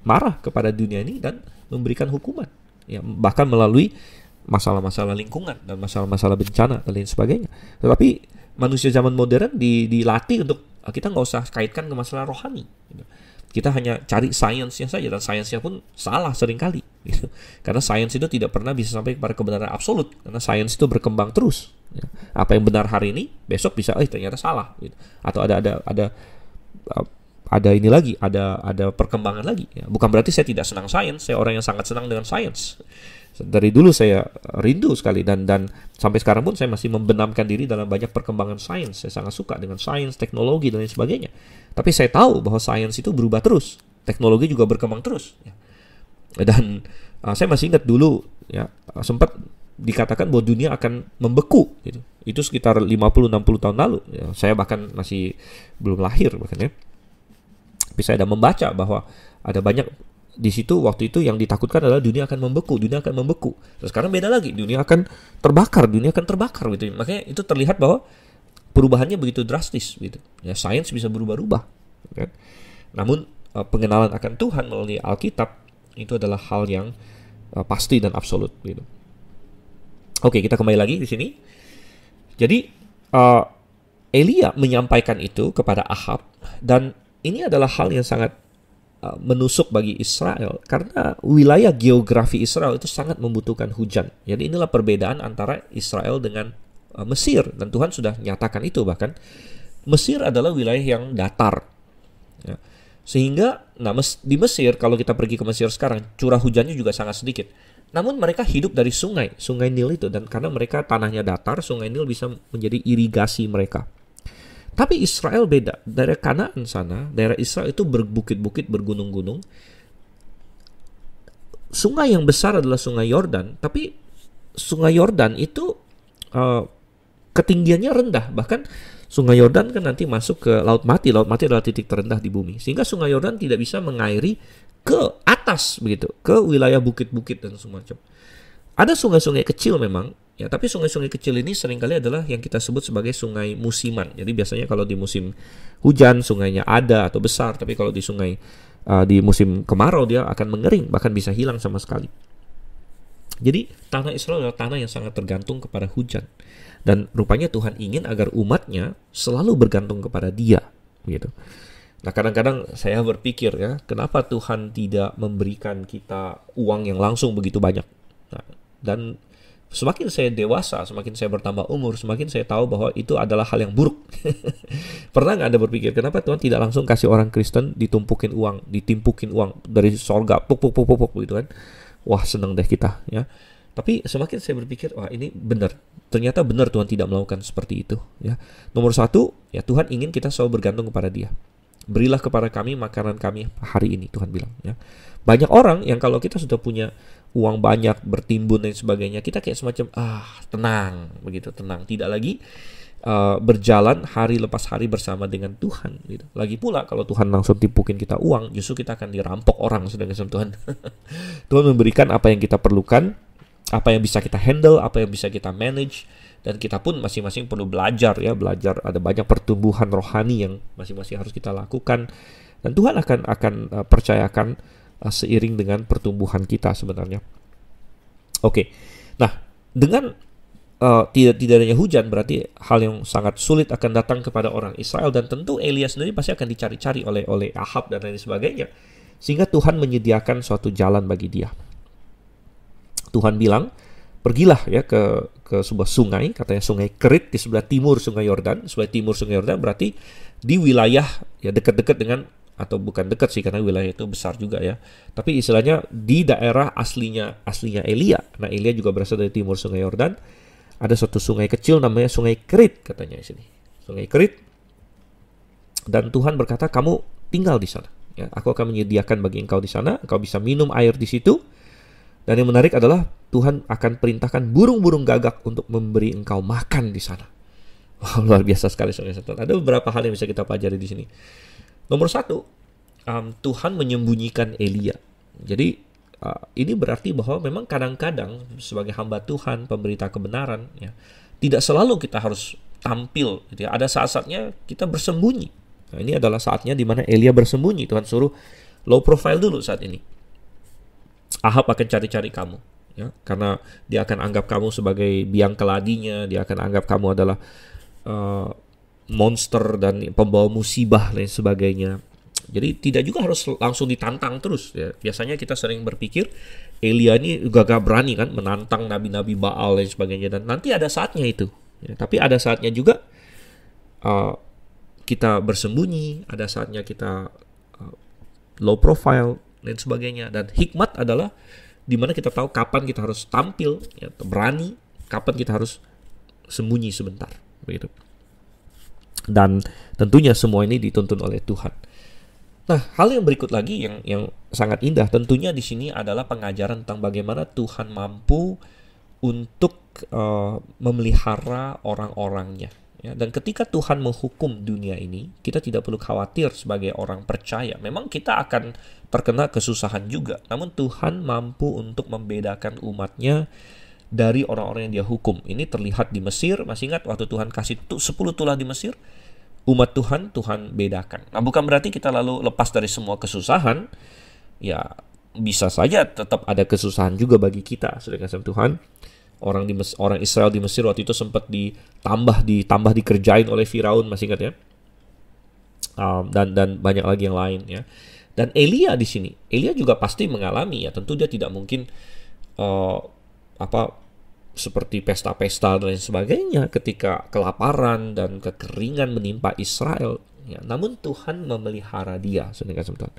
Speaker 1: marah kepada dunia ini dan memberikan hukuman, ya, bahkan melalui masalah-masalah lingkungan dan masalah-masalah bencana dan lain sebagainya. Tetapi manusia zaman modern dilatih untuk kita nggak usah kaitkan ke masalah rohani, gitu. Kita hanya cari sainsnya saja, dan sainsnya pun salah seringkali, gitu. Karena sains itu tidak pernah bisa sampai kepada kebenaran absolut, karena sains itu berkembang terus, ya. Apa yang benar hari ini besok bisa ternyata salah, gitu. Atau ada ini lagi, ada perkembangan lagi, ya. Bukan berarti saya tidak senang sains, saya orang yang sangat senang dengan sains. Dari dulu saya rindu sekali, dan sampai sekarang pun saya masih membenamkan diri dalam banyak perkembangan sains. Saya sangat suka dengan sains, teknologi dan lain sebagainya. Tapi saya tahu bahwa sains itu berubah terus, teknologi juga berkembang terus, ya. Dan saya masih ingat dulu, ya, sempat dikatakan bahwa dunia akan membeku, gitu. Itu sekitar 50-60 tahun lalu, ya. Saya bahkan masih belum lahir bahkan, ya. Tapi saya ada membaca bahwa ada banyak di situ waktu itu yang ditakutkan adalah dunia akan membeku. Terus sekarang beda lagi, dunia akan terbakar gitu. Makanya itu terlihat bahwa perubahannya begitu drastis, gitu. Ya, sains bisa berubah-ubah, kan? Namun pengenalan akan Tuhan melalui Alkitab itu adalah hal yang pasti dan absolut, gitu. Oke, kita kembali lagi di sini. Jadi Elia menyampaikan itu kepada Ahab, dan ini adalah hal yang sangat menusuk bagi Israel, karena wilayah geografi Israel itu sangat membutuhkan hujan. Jadi inilah perbedaan antara Israel dengan Mesir, dan Tuhan sudah nyatakan itu. Bahkan Mesir adalah wilayah yang datar, ya. Sehingga di Mesir, kalau kita pergi ke Mesir sekarang, curah hujannya juga sangat sedikit. Namun mereka hidup dari sungai Nil itu, dan karena mereka tanahnya datar, sungai Nil bisa menjadi irigasi mereka. Tapi Israel beda. Daerah Kanaan sana, daerah Israel itu berbukit-bukit, bergunung-gunung. Sungai yang besar adalah sungai Yordan, tapi sungai Yordan itu ketinggiannya rendah. Bahkan sungai Yordan kan nanti masuk ke Laut Mati. Laut Mati adalah titik terendah di bumi. Sehingga sungai Yordan tidak bisa mengairi ke atas, begitu, ke wilayah bukit-bukit dan semacam. Ada sungai-sungai kecil memang, ya, tapi sungai-sungai kecil ini seringkali adalah yang kita sebut sebagai sungai musiman. Jadi biasanya kalau di musim hujan sungainya ada atau besar, tapi kalau di di musim kemarau dia akan mengering, bahkan bisa hilang sama sekali. Jadi tanah Israel adalah tanah yang sangat tergantung kepada hujan, dan rupanya Tuhan ingin agar umatnya selalu bergantung kepada Dia, gitu. Nah, kadang-kadang saya berpikir, ya, kenapa Tuhan tidak memberikan kita uang yang langsung begitu banyak? Nah, dan semakin saya dewasa, semakin saya bertambah umur, semakin saya tahu bahwa itu adalah hal yang buruk. Pernah nggak Anda berpikir, kenapa Tuhan tidak langsung kasih orang Kristen ditimpukin uang dari sorga, puk gitu kan? Wah, senang deh kita, ya. Tapi semakin saya berpikir, wah, ini benar. Ternyata benar Tuhan tidak melakukan seperti itu, ya. Nomor satu, ya, Tuhan ingin kita selalu bergantung kepada Dia. Berilah kepada kami makanan kami hari ini, Tuhan bilang, ya. Banyak orang yang kalau kita sudah punya uang banyak, bertimbun dan sebagainya, kita kayak semacam tenang, begitu, tenang, tidak lagi berjalan hari lepas hari bersama dengan Tuhan, gitu. Lagi pula kalau Tuhan langsung timpukin kita uang, justru kita akan dirampok orang, sedangkan Tuhan Tuhan memberikan apa yang kita perlukan, apa yang bisa kita handle, apa yang bisa kita manage, dan kita pun masing-masing perlu belajar, ya, ada banyak pertumbuhan rohani yang masing-masing harus kita lakukan, dan Tuhan akan percayakan seiring dengan pertumbuhan kita sebenarnya. Oke. Nah, dengan tidak adanya hujan, berarti hal yang sangat sulit akan datang kepada orang Israel, dan tentu Elia sendiri pasti akan dicari-cari oleh Ahab dan lain sebagainya, sehingga Tuhan menyediakan suatu jalan bagi dia. Tuhan bilang, pergilah, ya, ke sebuah sungai, katanya sungai Kerit di sebelah timur sungai Yordan. Sebelah timur sungai Yordan berarti di wilayah, ya, dekat-dekat dengan, atau bukan dekat sih karena wilayah itu besar juga, ya, tapi istilahnya di daerah aslinya Elia. Nah, Elia juga berasal dari timur sungai Yordan. Ada suatu sungai kecil namanya sungai Kerit, katanya di sini, sungai Kerit. Dan Tuhan berkata, kamu tinggal di sana, ya, aku akan menyediakan bagi engkau di sana, engkau bisa minum air di situ. Dan yang menarik adalah Tuhan akan perintahkan burung-burung gagak untuk memberi engkau makan di sana. Luar biasa sekali saudara. Ada beberapa hal yang bisa kita pelajari di sini. Nomor satu, Tuhan menyembunyikan Elia. Jadi ini berarti bahwa memang kadang-kadang sebagai hamba Tuhan, pemberita kebenaran, ya, tidak selalu kita harus tampil. Gitu ya. Ada saat-saatnya kita bersembunyi. Nah, ini adalah saatnya di mana Elia bersembunyi. Tuhan suruh low profile dulu saat ini. Ahab akan cari-cari kamu, ya, karena dia akan anggap kamu sebagai biang keladinya. Dia akan anggap kamu adalah monster dan pembawa musibah dan sebagainya. Jadi tidak juga harus langsung ditantang terus, ya. Biasanya kita sering berpikir Elia ini gagah berani kan menantang nabi-nabi Baal dan sebagainya, dan nanti ada saatnya itu, ya. Tapi ada saatnya juga kita bersembunyi, ada saatnya kita low profile dan sebagainya. Dan hikmat adalah dimana kita tahu kapan kita harus tampil, ya, berani, kapan kita harus sembunyi sebentar, begitu. Dan tentunya semua ini dituntun oleh Tuhan. Nah, hal yang berikut lagi yang sangat indah tentunya di sini adalah pengajaran tentang bagaimana Tuhan mampu untuk memelihara orang-orangnya. Ya, dan ketika Tuhan menghukum dunia ini, kita tidak perlu khawatir sebagai orang percaya. Memang kita akan terkena kesusahan juga, namun Tuhan mampu untuk membedakan umatnya dari orang-orang yang dia hukum. Ini terlihat di Mesir. Masih ingat waktu Tuhan kasih 10 tulah di Mesir? Umat Tuhan bedakan. Nah, bukan berarti kita lalu lepas dari semua kesusahan. Ya, bisa saja tetap ada kesusahan juga bagi kita, saudara kasih Tuhan. Orang Israel di Mesir waktu itu sempat ditambah dikerjain oleh Firaun, masih ingat ya? Dan banyak lagi yang lain, ya. Dan Elia di sini, Elia juga pasti mengalami, ya. Tentu dia tidak mungkin seperti pesta-pesta dan lain sebagainya ketika kelaparan dan kekeringan menimpa Israel, ya. Namun Tuhan memelihara dia, saudara kasih Tuhan.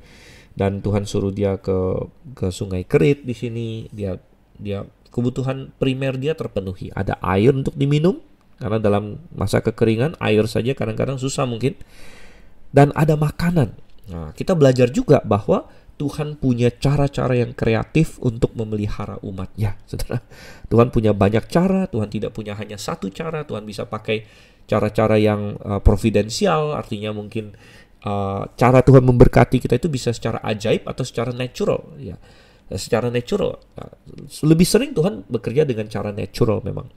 Speaker 1: Dan Tuhan suruh dia ke sungai Kerit di sini. Dia kebutuhan primer dia terpenuhi. Ada air untuk diminum, karena dalam masa kekeringan air saja kadang-kadang susah mungkin. Dan ada makanan. Nah, kita belajar juga bahwa Tuhan punya cara-cara yang kreatif untuk memelihara umatnya, saudara. Tuhan punya banyak cara. Tuhan tidak punya hanya satu cara. Tuhan bisa pakai cara-cara yang providensial. Artinya mungkin cara Tuhan memberkati kita itu bisa secara ajaib atau secara natural, ya. Secara natural. Lebih sering Tuhan bekerja dengan cara natural memang.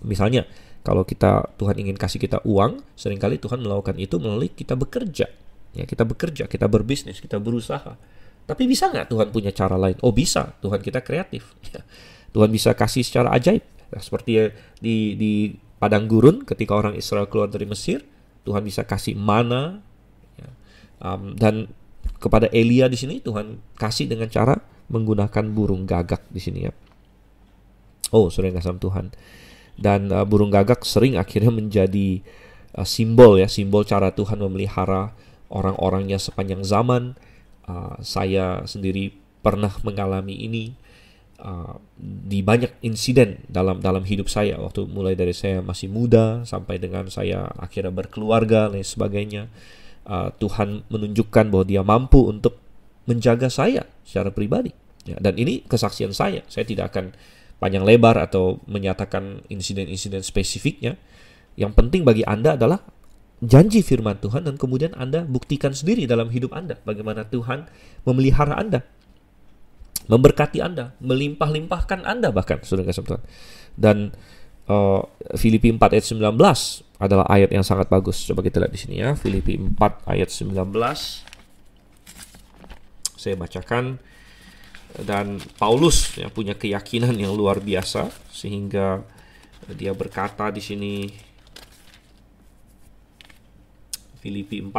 Speaker 1: Misalnya, kalau Tuhan ingin kasih kita uang, seringkali Tuhan melakukan itu melalui kita bekerja. Ya, kita bekerja, kita berbisnis, kita berusaha. Tapi bisa nggak Tuhan punya cara lain? Oh, bisa. Tuhan kita kreatif. Ya. Tuhan bisa kasih secara ajaib. Nah, seperti di padang gurun ketika orang Israel keluar dari Mesir, Tuhan bisa kasih mana. Ya. Dan kepada Elia di sini Tuhan kasih dengan cara menggunakan burung gagak di sini, ya. Oh, sering kasih Tuhan. Dan burung gagak sering akhirnya menjadi simbol cara Tuhan memelihara orang-orangnya sepanjang zaman. Saya sendiri pernah mengalami ini di banyak insiden dalam hidup saya, waktu mulai dari saya masih muda sampai dengan saya akhirnya berkeluarga dan sebagainya. Tuhan menunjukkan bahwa dia mampu untuk menjaga saya secara pribadi, ya. Dan ini kesaksian saya tidak akan panjang lebar atau menyatakan insiden-insiden spesifiknya. Yang penting bagi Anda adalah janji firman Tuhan, dan kemudian Anda buktikan sendiri dalam hidup Anda bagaimana Tuhan memelihara Anda, memberkati Anda, melimpah-limpahkan Anda bahkan, saudara kasih Tuhan. Dan Filipi 4 ayat 19 adalah ayat yang sangat bagus. Coba kita lihat di sini, ya. Filipi 4 ayat 19. Saya bacakan. Dan Paulus, ya, punya keyakinan yang luar biasa sehingga dia berkata di sini, Filipi 4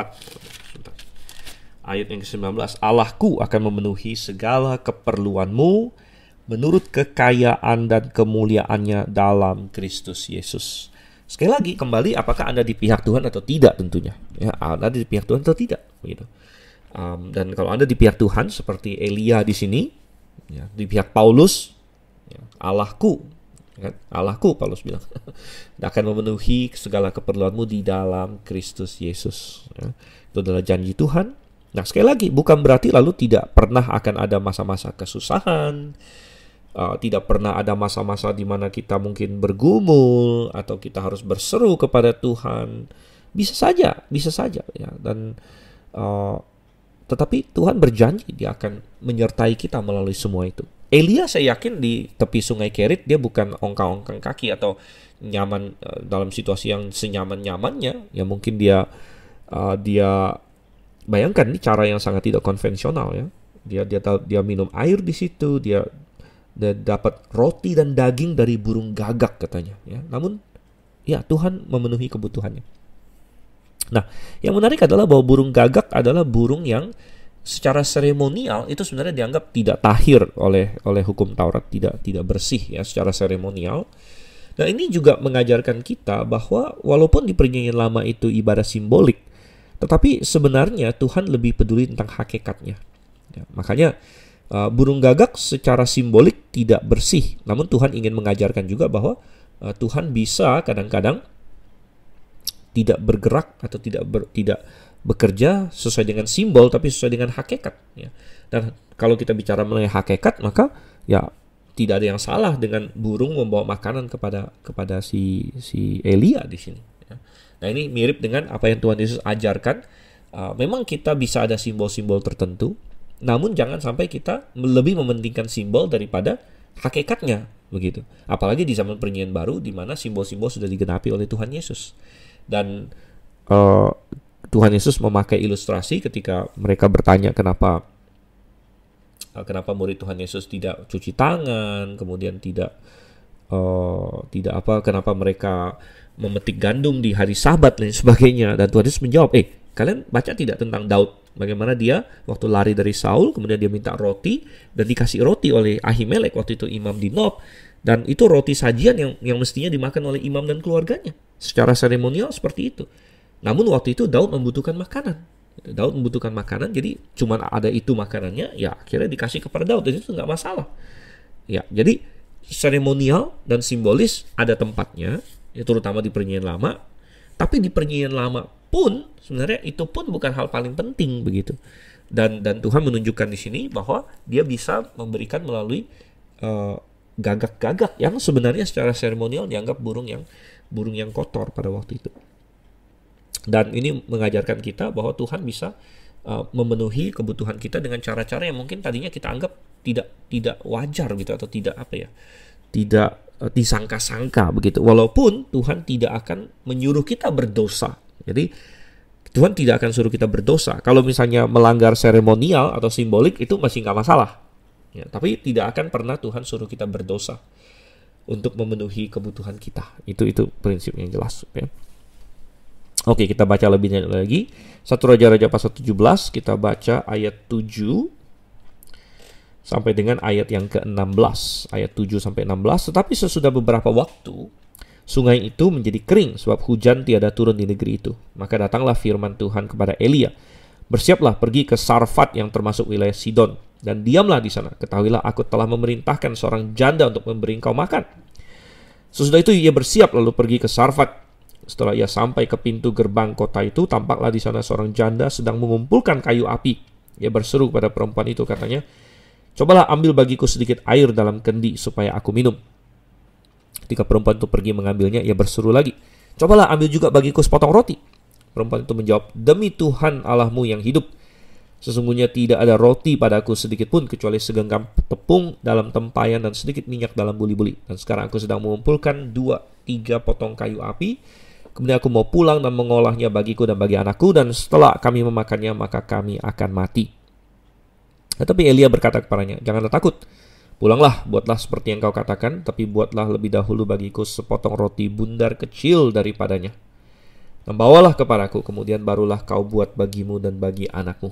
Speaker 1: ayat yang ke-19, Allahku akan memenuhi segala keperluanmu menurut kekayaan dan kemuliaannya dalam Kristus Yesus. Sekali lagi, kembali, apakah Anda di pihak Tuhan atau tidak tentunya. Ya, Anda di pihak Tuhan atau tidak, begitu. Dan kalau Anda di pihak Tuhan seperti Elia di sini, ya, di pihak Paulus, ya, Allahku, Paulus bilang, akan memenuhi segala keperluanmu di dalam Kristus Yesus. Ya, itu adalah janji Tuhan. Nah, sekali lagi, bukan berarti lalu tidak pernah akan ada masa-masa kesusahan, tidak pernah ada masa-masa di mana kita mungkin bergumul atau kita harus berseru kepada Tuhan. Bisa saja ya. Dan tetapi Tuhan berjanji dia akan menyertai kita melalui semua itu. Elia saya yakin di tepi sungai Kerit dia bukan ongkang-ongkang kaki atau nyaman dalam situasi yang senyaman-nyamannya. Ya mungkin dia bayangkan ini cara yang sangat tidak konvensional ya. Dia minum air di situ, dia dapat roti dan daging dari burung gagak katanya ya. Namun ya Tuhan memenuhi kebutuhannya. Nah, yang menarik adalah bahwa burung gagak adalah burung yang secara seremonial itu sebenarnya dianggap tidak tahir oleh hukum Taurat, tidak bersih ya secara seremonial. Nah, ini juga mengajarkan kita bahwa walaupun di Perjanjian Lama itu ibadah simbolik, tetapi sebenarnya Tuhan lebih peduli tentang hakikatnya. Ya, makanya burung gagak secara simbolik tidak bersih, namun Tuhan ingin mengajarkan juga bahwa Tuhan bisa kadang-kadang tidak bergerak atau tidak bekerja sesuai dengan simbol, tapi sesuai dengan hakikat. Ya. Dan kalau kita bicara mengenai hakikat, maka ya tidak ada yang salah dengan burung membawa makanan kepada si Elia di sini. Ya. Nah ini mirip dengan apa yang Tuhan Yesus ajarkan. Memang kita bisa ada simbol-simbol tertentu, namun jangan sampai kita lebih mementingkan simbol daripada hakikatnya, begitu. Apalagi di zaman Perjanjian Baru, di mana simbol-simbol sudah digenapi oleh Tuhan Yesus. Dan Tuhan Yesus memakai ilustrasi ketika mereka bertanya kenapa murid Tuhan Yesus tidak cuci tangan, kemudian kenapa mereka memetik gandum di hari Sabat dan sebagainya. Dan Tuhan Yesus menjawab, kalian baca tidak tentang Daud? Bagaimana dia waktu lari dari Saul, kemudian dia minta roti dan dikasih roti oleh Ahimelek, waktu itu imam di Nob. Dan itu roti sajian yang mestinya dimakan oleh imam dan keluarganya. Secara seremonial seperti itu. Namun waktu itu Daud membutuhkan makanan. Jadi cuma ada itu makanannya, ya akhirnya dikasih kepada Daud. Dan itu nggak masalah. Ya, jadi seremonial dan simbolis ada tempatnya, ya, terutama di Perjanjian Lama. Tapi di Perjanjian Lama pun sebenarnya itu pun bukan hal paling penting begitu. Dan Tuhan menunjukkan di sini bahwa dia bisa memberikan melalui gagak-gagak yang sebenarnya secara seremonial dianggap burung yang kotor pada waktu itu. Dan ini mengajarkan kita bahwa Tuhan bisa memenuhi kebutuhan kita dengan cara-cara yang mungkin tadinya kita anggap tidak wajar gitu, atau tidak disangka-sangka begitu. Walaupun Tuhan tidak akan menyuruh kita berdosa. Jadi Tuhan tidak akan suruh kita berdosa. Kalau misalnya melanggar seremonial atau simbolik itu masih nggak masalah. Ya, tapi tidak akan pernah Tuhan suruh kita berdosa untuk memenuhi kebutuhan kita. Itu prinsip yang jelas. Ya. Oke, kita baca lebih lagi. 1 Raja-Raja pasal 17, kita baca ayat 7 sampai dengan ayat yang ke-16. Ayat 7 sampai 16. Tetapi sesudah beberapa waktu, sungai itu menjadi kering sebab hujan tiada turun di negeri itu. Maka datanglah firman Tuhan kepada Elia. Bersiaplah pergi ke Sarfat yang termasuk wilayah Sidon, dan diamlah di sana. Ketahuilah aku telah memerintahkan seorang janda untuk memberi engkau makan. Sesudah itu ia bersiap lalu pergi ke Sarfat. Setelah ia sampai ke pintu gerbang kota itu, tampaklah di sana seorang janda sedang mengumpulkan kayu api. Ia berseru kepada perempuan itu, katanya, cobalah ambil bagiku sedikit air dalam kendi supaya aku minum. Ketika perempuan itu pergi mengambilnya, ia berseru lagi, cobalah ambil juga bagiku sepotong roti. Perempuan itu menjawab, demi Tuhan Allahmu yang hidup, sesungguhnya tidak ada roti padaku sedikit pun kecuali segenggam tepung dalam tempayan dan sedikit minyak dalam buli-buli. Dan sekarang aku sedang mengumpulkan 2-3 potong kayu api. Kemudian aku mau pulang dan mengolahnya bagiku dan bagi anakku, dan setelah kami memakannya maka kami akan mati. Tetapi Elia berkata kepadanya, janganlah takut. Pulanglah, buatlah seperti yang kau katakan, tapi buatlah lebih dahulu bagiku sepotong roti bundar kecil daripadanya. Dan bawalah kepadaku, kemudian barulah kau buat bagimu dan bagi anakmu.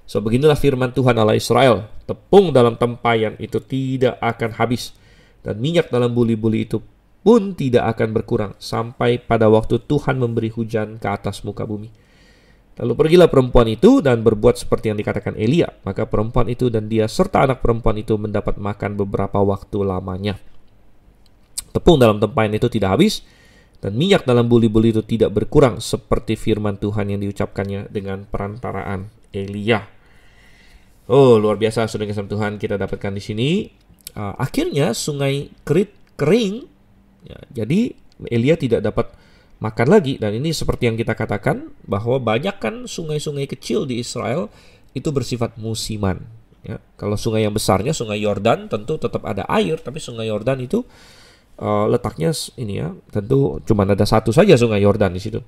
Speaker 1: So beginilah firman Tuhan Allah Israel, tepung dalam tempayan itu tidak akan habis, dan minyak dalam buli-buli itu pun tidak akan berkurang sampai pada waktu Tuhan memberi hujan ke atas muka bumi. Lalu pergilah perempuan itu dan berbuat seperti yang dikatakan Elia. Maka perempuan itu dan dia serta anak perempuan itu mendapat makan beberapa waktu lamanya. Tepung dalam tempayan itu tidak habis, dan minyak dalam buli-buli itu tidak berkurang, seperti firman Tuhan yang diucapkannya dengan perantaraan Elia. Oh, luar biasa, saudara kasih Tuhan, kita dapatkan di sini akhirnya sungai Kerit kering, ya, jadi Elia tidak dapat makan lagi. Dan ini seperti yang kita katakan bahwa banyak kan sungai-sungai kecil di Israel itu bersifat musiman. Ya, kalau sungai yang besarnya, sungai Yordan, tentu tetap ada air, tapi sungai Yordan itu letaknya ini ya, tentu cuma ada satu saja sungai Yordan di situ.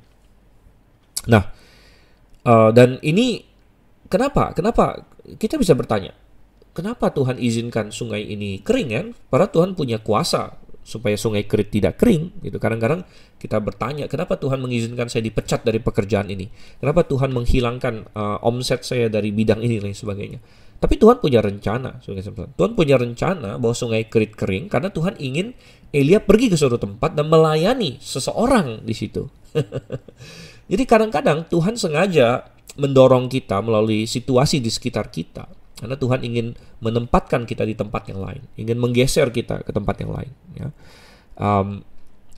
Speaker 1: Nah, dan ini kenapa kita bisa bertanya, kenapa Tuhan izinkan sungai ini kering ya? Padahal Tuhan punya kuasa supaya sungai Kerit tidak kering gitu. Kadang-kadang kita bertanya, kenapa Tuhan mengizinkan saya dipecat dari pekerjaan ini? Kenapa Tuhan menghilangkan omset saya dari bidang ini dan sebagainya? Tapi Tuhan punya rencana. Tuhan punya rencana bahwa sungai Kerit kering karena Tuhan ingin Elia pergi ke suatu tempat dan melayani seseorang di situ. Jadi kadang-kadang Tuhan sengaja mendorong kita melalui situasi di sekitar kita. Karena Tuhan ingin menempatkan kita di tempat yang lain, ingin menggeser kita ke tempat yang lain. Ya.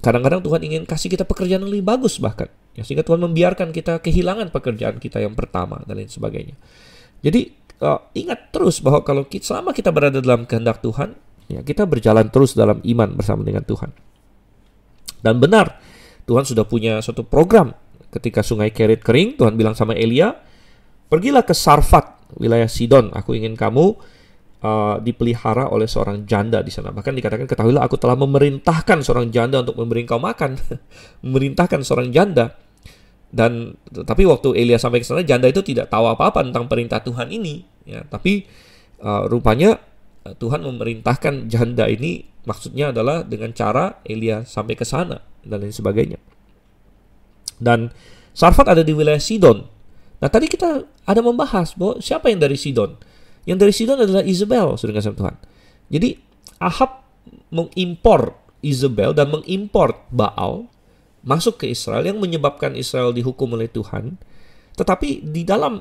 Speaker 1: Kadang-kadang Tuhan ingin kasih kita pekerjaan yang lebih bagus bahkan, ya, sehingga Tuhan membiarkan kita kehilangan pekerjaan kita yang pertama dan lain sebagainya. Jadi ingat terus bahwa selama kita berada dalam kehendak Tuhan, ya, kita berjalan terus dalam iman bersama dengan Tuhan. Dan benar, Tuhan sudah punya suatu program. Ketika sungai Kerit kering, Tuhan bilang sama Elia, pergilah ke Sarfat, wilayah Sidon. Aku ingin kamu dipelihara oleh seorang janda di sana. Bahkan dikatakan, ketahuilah aku telah memerintahkan seorang janda untuk memberi engkau makan. Memerintahkan seorang janda. Dan tapi waktu Elia sampai ke sana, janda itu tidak tahu apa-apa tentang perintah Tuhan ini. Ya, tapi rupanya Tuhan memerintahkan janda ini, maksudnya adalah dengan cara Elia sampai ke sana dan lain sebagainya. Dan Sarfat ada di wilayah Sidon. Nah, tadi kita ada membahas bahwa siapa yang dari Sidon? Yang dari Sidon adalah Izebel, saudara kasih Tuhan. Jadi Ahab mengimpor Izebel dan mengimpor Baal masuk ke Israel, yang menyebabkan Israel dihukum oleh Tuhan. Tetapi di dalam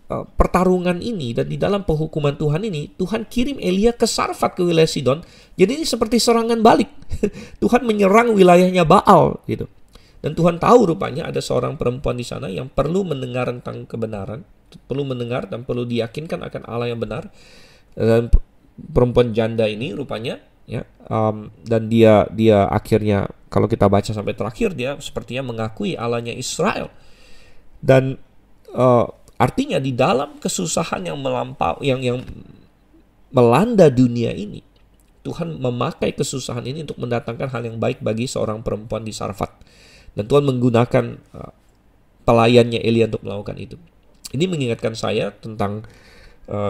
Speaker 1: pertarungan ini dan di dalam penghukuman Tuhan ini, Tuhan kirim Elia ke Sarfat, ke wilayah Sidon. Jadi ini seperti serangan balik. Tuhan menyerang wilayahnya Baal gitu. Dan Tuhan tahu rupanya ada seorang perempuan di sana yang perlu mendengar tentang kebenaran, perlu mendengar dan perlu diyakinkan akan Allah yang benar. Dan perempuan janda ini rupanya, ya, dan dia akhirnya, kalau kita baca sampai terakhir, dia sepertinya mengakui Allahnya Israel. Dan artinya di dalam kesusahan yang melanda dunia ini, Tuhan memakai kesusahan ini untuk mendatangkan hal yang baik bagi seorang perempuan di Sarfat. Dan Tuhan menggunakan pelayannya Elia untuk melakukan itu. Ini mengingatkan saya tentang,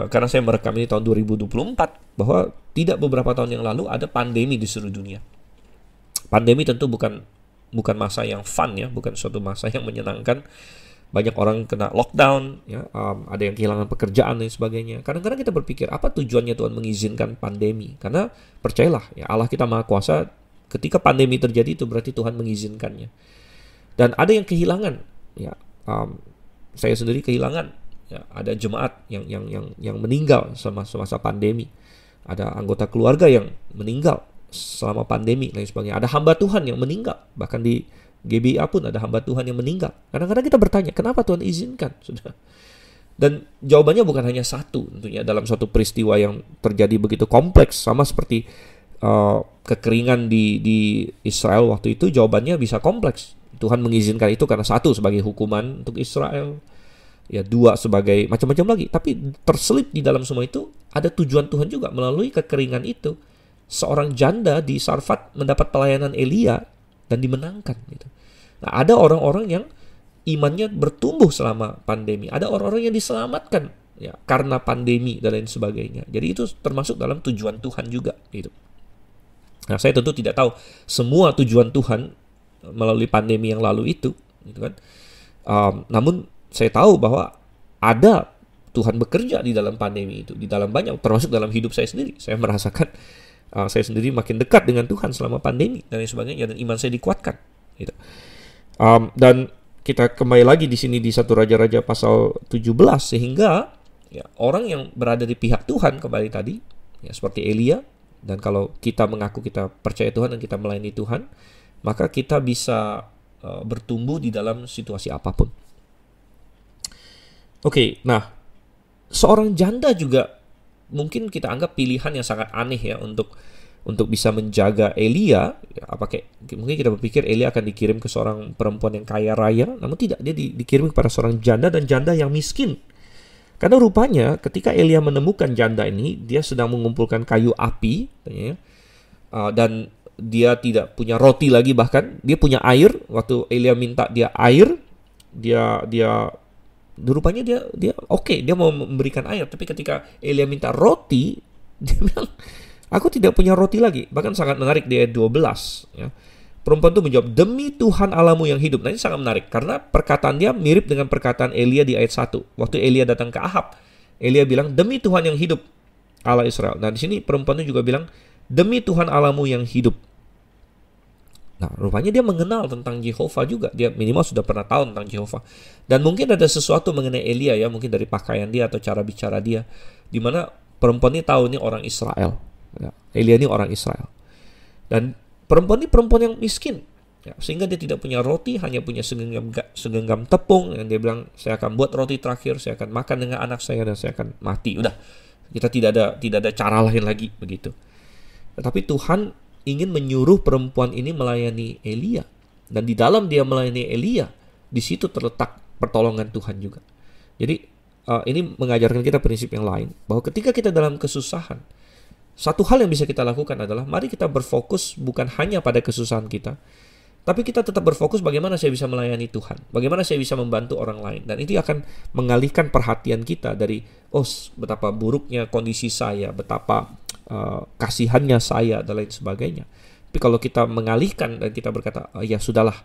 Speaker 1: karena saya merekam ini tahun 2024, bahwa tidak beberapa tahun yang lalu ada pandemi di seluruh dunia. Pandemi tentu bukan masa yang fun, ya, bukan suatu masa yang menyenangkan. Banyak orang kena lockdown, ya, ada yang kehilangan pekerjaan dan sebagainya. Kadang-kadang kita berpikir, apa tujuannya Tuhan mengizinkan pandemi? Karena percayalah, ya, Allah kita Maha Kuasa, ketika pandemi terjadi itu berarti Tuhan mengizinkannya. Dan ada yang kehilangan, ya, saya sendiri kehilangan, ya, ada jemaat yang meninggal semasa pandemi. Ada anggota keluarga yang meninggal selama pandemi dan sebagainya. Ada hamba Tuhan yang meninggal, bahkan di GBA pun ada hamba Tuhan yang meninggal. Kadang-kadang kita bertanya, kenapa Tuhan izinkan? Sudah. Dan jawabannya bukan hanya satu, tentunya dalam suatu peristiwa yang terjadi begitu kompleks, sama seperti kekeringan di Israel waktu itu, jawabannya bisa kompleks. Tuhan mengizinkan itu karena satu, sebagai hukuman untuk Israel, ya, dua, sebagai macam-macam lagi. Tapi terselip di dalam semua itu ada tujuan Tuhan juga. Melalui kekeringan itu, seorang janda di Sarfat mendapat pelayanan Elia dan dimenangkan gitu. Nah, ada orang-orang yang imannya bertumbuh selama pandemi. Ada orang-orang yang diselamatkan, ya, karena pandemi dan lain sebagainya. Jadi itu termasuk dalam tujuan Tuhan juga gitu. Nah, saya tentu tidak tahu semua tujuan Tuhan melalui pandemi yang lalu itu, gitu kan. Namun saya tahu bahwa ada Tuhan bekerja di dalam pandemi itu, di dalam banyak, termasuk dalam hidup saya sendiri. Saya merasakan saya sendiri makin dekat dengan Tuhan selama pandemi dan lain sebagainya, dan iman saya dikuatkan. Gitu. Dan kita kembali lagi di sini di 1 Raja-Raja pasal 17, sehingga, ya, orang yang berada di pihak Tuhan kembali tadi, ya, seperti Elia. Dan kalau kita mengaku kita percaya Tuhan dan kita melayani Tuhan, maka kita bisa bertumbuh di dalam situasi apapun. Oke, nah, seorang janda juga mungkin kita anggap pilihan yang sangat aneh ya untuk bisa menjaga Elia. Mungkin kita berpikir Elia akan dikirim ke seorang perempuan yang kaya raya, namun tidak, dia dikirim kepada seorang janda, dan janda yang miskin. Karena rupanya ketika Elia menemukan janda ini, dia sedang mengumpulkan kayu api, dan dia tidak punya roti lagi, bahkan dia punya air. Waktu Elia minta dia air, rupanya dia oke, dia mau memberikan air. Tapi ketika Elia minta roti, dia bilang, aku tidak punya roti lagi. Bahkan sangat menarik di ayat 12 ya. Perempuan itu menjawab, demi Tuhan Allahmu yang hidup. Nah, ini sangat menarik karena perkataan dia mirip dengan perkataan Elia di ayat 1. Waktu Elia datang ke Ahab, Elia bilang, demi Tuhan yang hidup, Allah Israel. Nah, di sini perempuan itu juga bilang, demi Tuhan Allahmu yang hidup. Nah, rupanya dia mengenal tentang Jehovah juga. Dia minimal sudah pernah tahu tentang Jehovah. Dan mungkin ada sesuatu mengenai Elia ya, mungkin dari pakaian dia atau cara bicara dia, di mana perempuan ini tahu ini orang Israel. Ya, Elia ini orang Israel. Dan perempuan ini perempuan yang miskin. Ya, sehingga dia tidak punya roti, hanya punya segenggam tepung. Yang dia bilang, saya akan buat roti terakhir, saya akan makan dengan anak saya, dan saya akan mati. Udah, kita tidak ada cara lain lagi begitu. Tetapi Tuhan ingin menyuruh perempuan ini melayani Elia. Dan di dalam dia melayani Elia, di situ terletak pertolongan Tuhan juga. Jadi ini mengajarkan kita prinsip yang lain, bahwa ketika kita dalam kesusahan, satu hal yang bisa kita lakukan adalah mari kita berfokus bukan hanya pada kesusahan kita, tapi kita tetap berfokus bagaimana saya bisa melayani Tuhan, bagaimana saya bisa membantu orang lain. Dan itu akan mengalihkan perhatian kita dari betapa buruknya kondisi saya, betapa kasihannya saya, dan lain sebagainya. Tapi kalau kita mengalihkan dan kita berkata, ya sudahlah,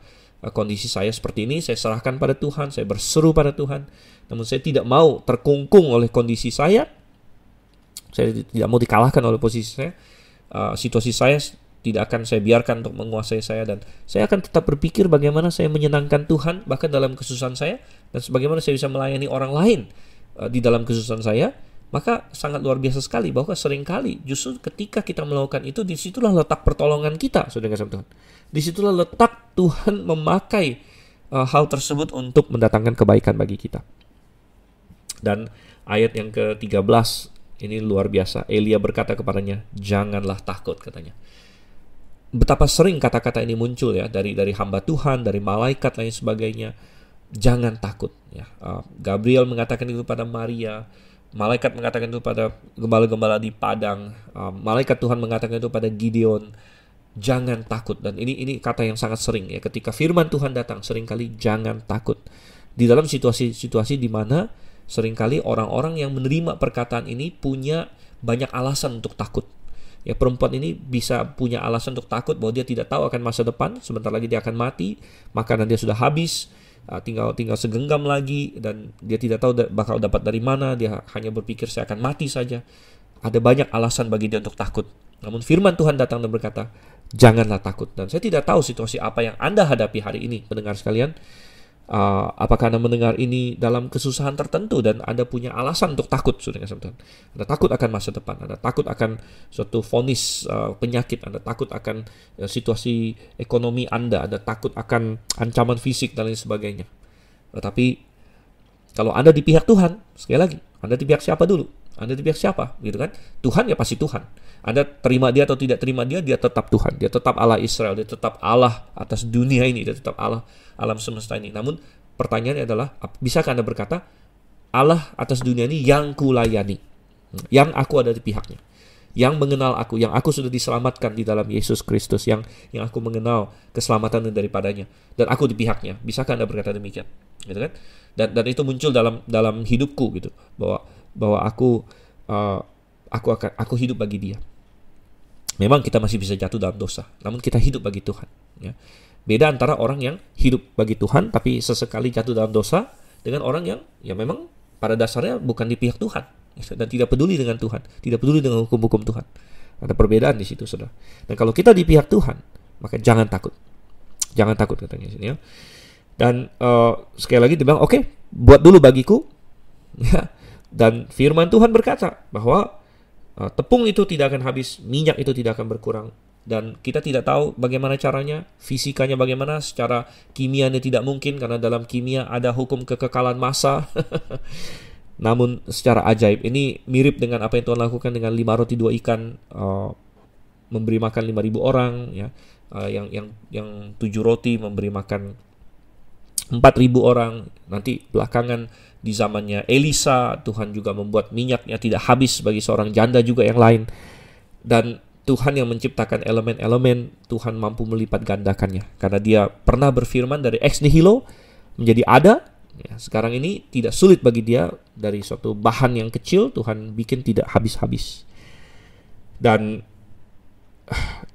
Speaker 1: kondisi saya seperti ini, saya serahkan pada Tuhan, saya berseru pada Tuhan, namun saya tidak mau terkungkung oleh kondisi saya tidak mau dikalahkan oleh posisi saya, situasi saya tidak akan saya biarkan untuk menguasai saya, dan saya akan tetap berpikir bagaimana saya menyenangkan Tuhan bahkan dalam kesusahan saya, dan bagaimana saya bisa melayani orang lain di dalam kesusahan saya. Maka sangat luar biasa sekali bahwa seringkali justru ketika kita melakukan itu, disitulah letak pertolongan kita, saudara kasih Tuhan. Disitulah letak Tuhan memakai hal tersebut untuk mendatangkan kebaikan bagi kita. Dan ayat yang ke-13 ini luar biasa. Elia berkata kepadanya, janganlah takut, katanya. Betapa sering kata-kata ini muncul ya dari hamba Tuhan, dari malaikat lain sebagainya. Jangan takut ya. Gabriel mengatakan itu pada Maria, malaikat mengatakan itu pada gembala-gembala di padang, malaikat Tuhan mengatakan itu pada Gideon. Jangan takut. Dan ini kata yang sangat sering ya, ketika firman Tuhan datang, seringkali jangan takut. Di dalam situasi di mana seringkali orang-orang yang menerima perkataan ini punya banyak alasan untuk takut. Ya, perempuan ini bisa punya alasan untuk takut bahwa dia tidak tahu akan masa depan, sebentar lagi dia akan mati, makanan dia sudah habis, tinggal segenggam lagi, dan dia tidak tahu bakal dapat dari mana, dia hanya berpikir saya akan mati saja. Ada banyak alasan bagi dia untuk takut. Namun firman Tuhan datang dan berkata, janganlah takut. Dan saya tidak tahu situasi apa yang Anda hadapi hari ini, pendengar sekalian. Apakah Anda mendengar ini dalam kesusahan tertentu dan Anda punya alasan untuk takut, saudara Tuhan? Anda takut akan masa depan, Anda takut akan suatu vonis penyakit, Anda takut akan situasi ekonomi Anda takut akan ancaman fisik dan lain sebagainya. Tetapi kalau Anda di pihak Tuhan, sekali lagi, Anda di pihak siapa dulu? Anda di pihak siapa? Gitu kan? Tuhan ya pasti Tuhan. Anda terima dia atau tidak terima dia tetap Tuhan. Dia tetap Allah Israel, dia tetap Allah atas dunia ini, dia tetap Allah alam semesta ini. Namun pertanyaannya adalah, bisakah Anda berkata, Allah atas dunia ini yang kulayani, yang aku ada di pihaknya, yang mengenal aku, yang aku sudah diselamatkan di dalam Yesus Kristus, yang aku mengenal keselamatan daripadanya, dan aku di pihaknya. Bisakah Anda berkata demikian? Gitu kan? Dan itu muncul dalam hidupku gitu, bahwa aku hidup bagi dia. Memang kita masih bisa jatuh dalam dosa, namun kita hidup bagi Tuhan ya. Beda antara orang yang hidup bagi Tuhan tapi sesekali jatuh dalam dosa, dengan orang yang ya memang pada dasarnya bukan di pihak Tuhan dan tidak peduli dengan Tuhan, tidak peduli dengan hukum-hukum Tuhan. Ada perbedaan di situ, saudara. Dan kalau kita di pihak Tuhan, maka jangan takut. Jangan takut, katanya sini ya. Dan sekali lagi dibilang, oke, buat dulu bagiku ya. Dan firman Tuhan berkata bahwa tepung itu tidak akan habis, minyak itu tidak akan berkurang. Dan kita tidak tahu bagaimana caranya, fisikanya bagaimana, secara kimianya tidak mungkin, karena dalam kimia ada hukum kekekalan massa. Namun secara ajaib, ini mirip dengan apa yang Tuhan lakukan dengan 5 roti 2 ikan, memberi makan 5.000 orang, ya. Yang 7 roti memberi makan 4.000 orang. Nanti belakangan di zamannya Elisa, Tuhan juga membuat minyaknya tidak habis bagi seorang janda juga yang lain. Dan Tuhan yang menciptakan elemen-elemen, Tuhan mampu melipat gandakannya. Karena dia pernah berfirman dari ex nihilo menjadi ada. Ya, sekarang ini tidak sulit bagi dia, dari suatu bahan yang kecil Tuhan bikin tidak habis-habis. Dan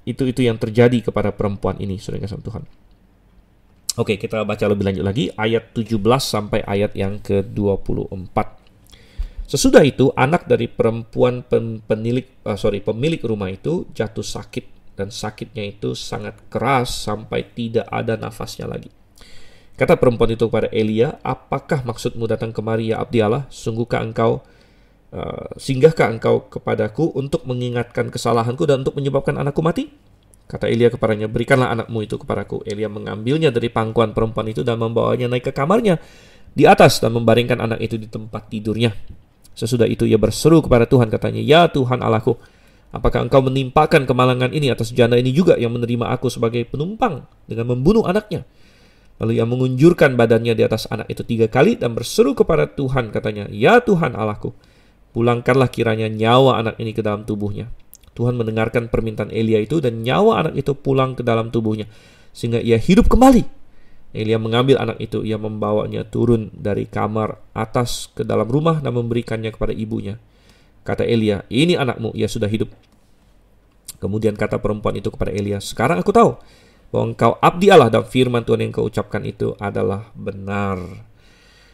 Speaker 1: itu yang terjadi kepada perempuan ini, saudara kasih Tuhan. Oke, kita baca lebih lanjut lagi ayat 17 sampai ayat yang ke-24. Sesudah itu anak dari perempuan pemilik rumah itu jatuh sakit, dan sakitnya itu sangat keras sampai tidak ada nafasnya lagi. Kata perempuan itu kepada Elia, apakah maksudmu datang kemari ya abdi Allah? Singgahkah engkau kepadaku untuk mengingatkan kesalahanku dan untuk menyebabkan anakku mati? Kata Elia kepadanya, berikanlah anakmu itu kepadaku. Elia mengambilnya dari pangkuan perempuan itu dan membawanya naik ke kamarnya di atas dan membaringkan anak itu di tempat tidurnya. Sesudah itu ia berseru kepada Tuhan, katanya, ya Tuhan Allahku, apakah engkau menimpakan kemalangan ini atas janda ini juga yang menerima aku sebagai penumpang dengan membunuh anaknya? Lalu ia mengunjurkan badannya di atas anak itu 3 kali dan berseru kepada Tuhan, katanya, ya Tuhan Allahku, pulangkanlah kiranya nyawa anak ini ke dalam tubuhnya. Tuhan mendengarkan permintaan Elia itu dan nyawa anak itu pulang ke dalam tubuhnya, sehingga ia hidup kembali. Elia mengambil anak itu, ia membawanya turun dari kamar atas ke dalam rumah dan memberikannya kepada ibunya. Kata Elia, ini anakmu, ia sudah hidup. Kemudian kata perempuan itu kepada Elia, sekarang aku tahu bahwa engkau abdi Allah dan firman Tuhan yang kau ucapkan itu adalah benar.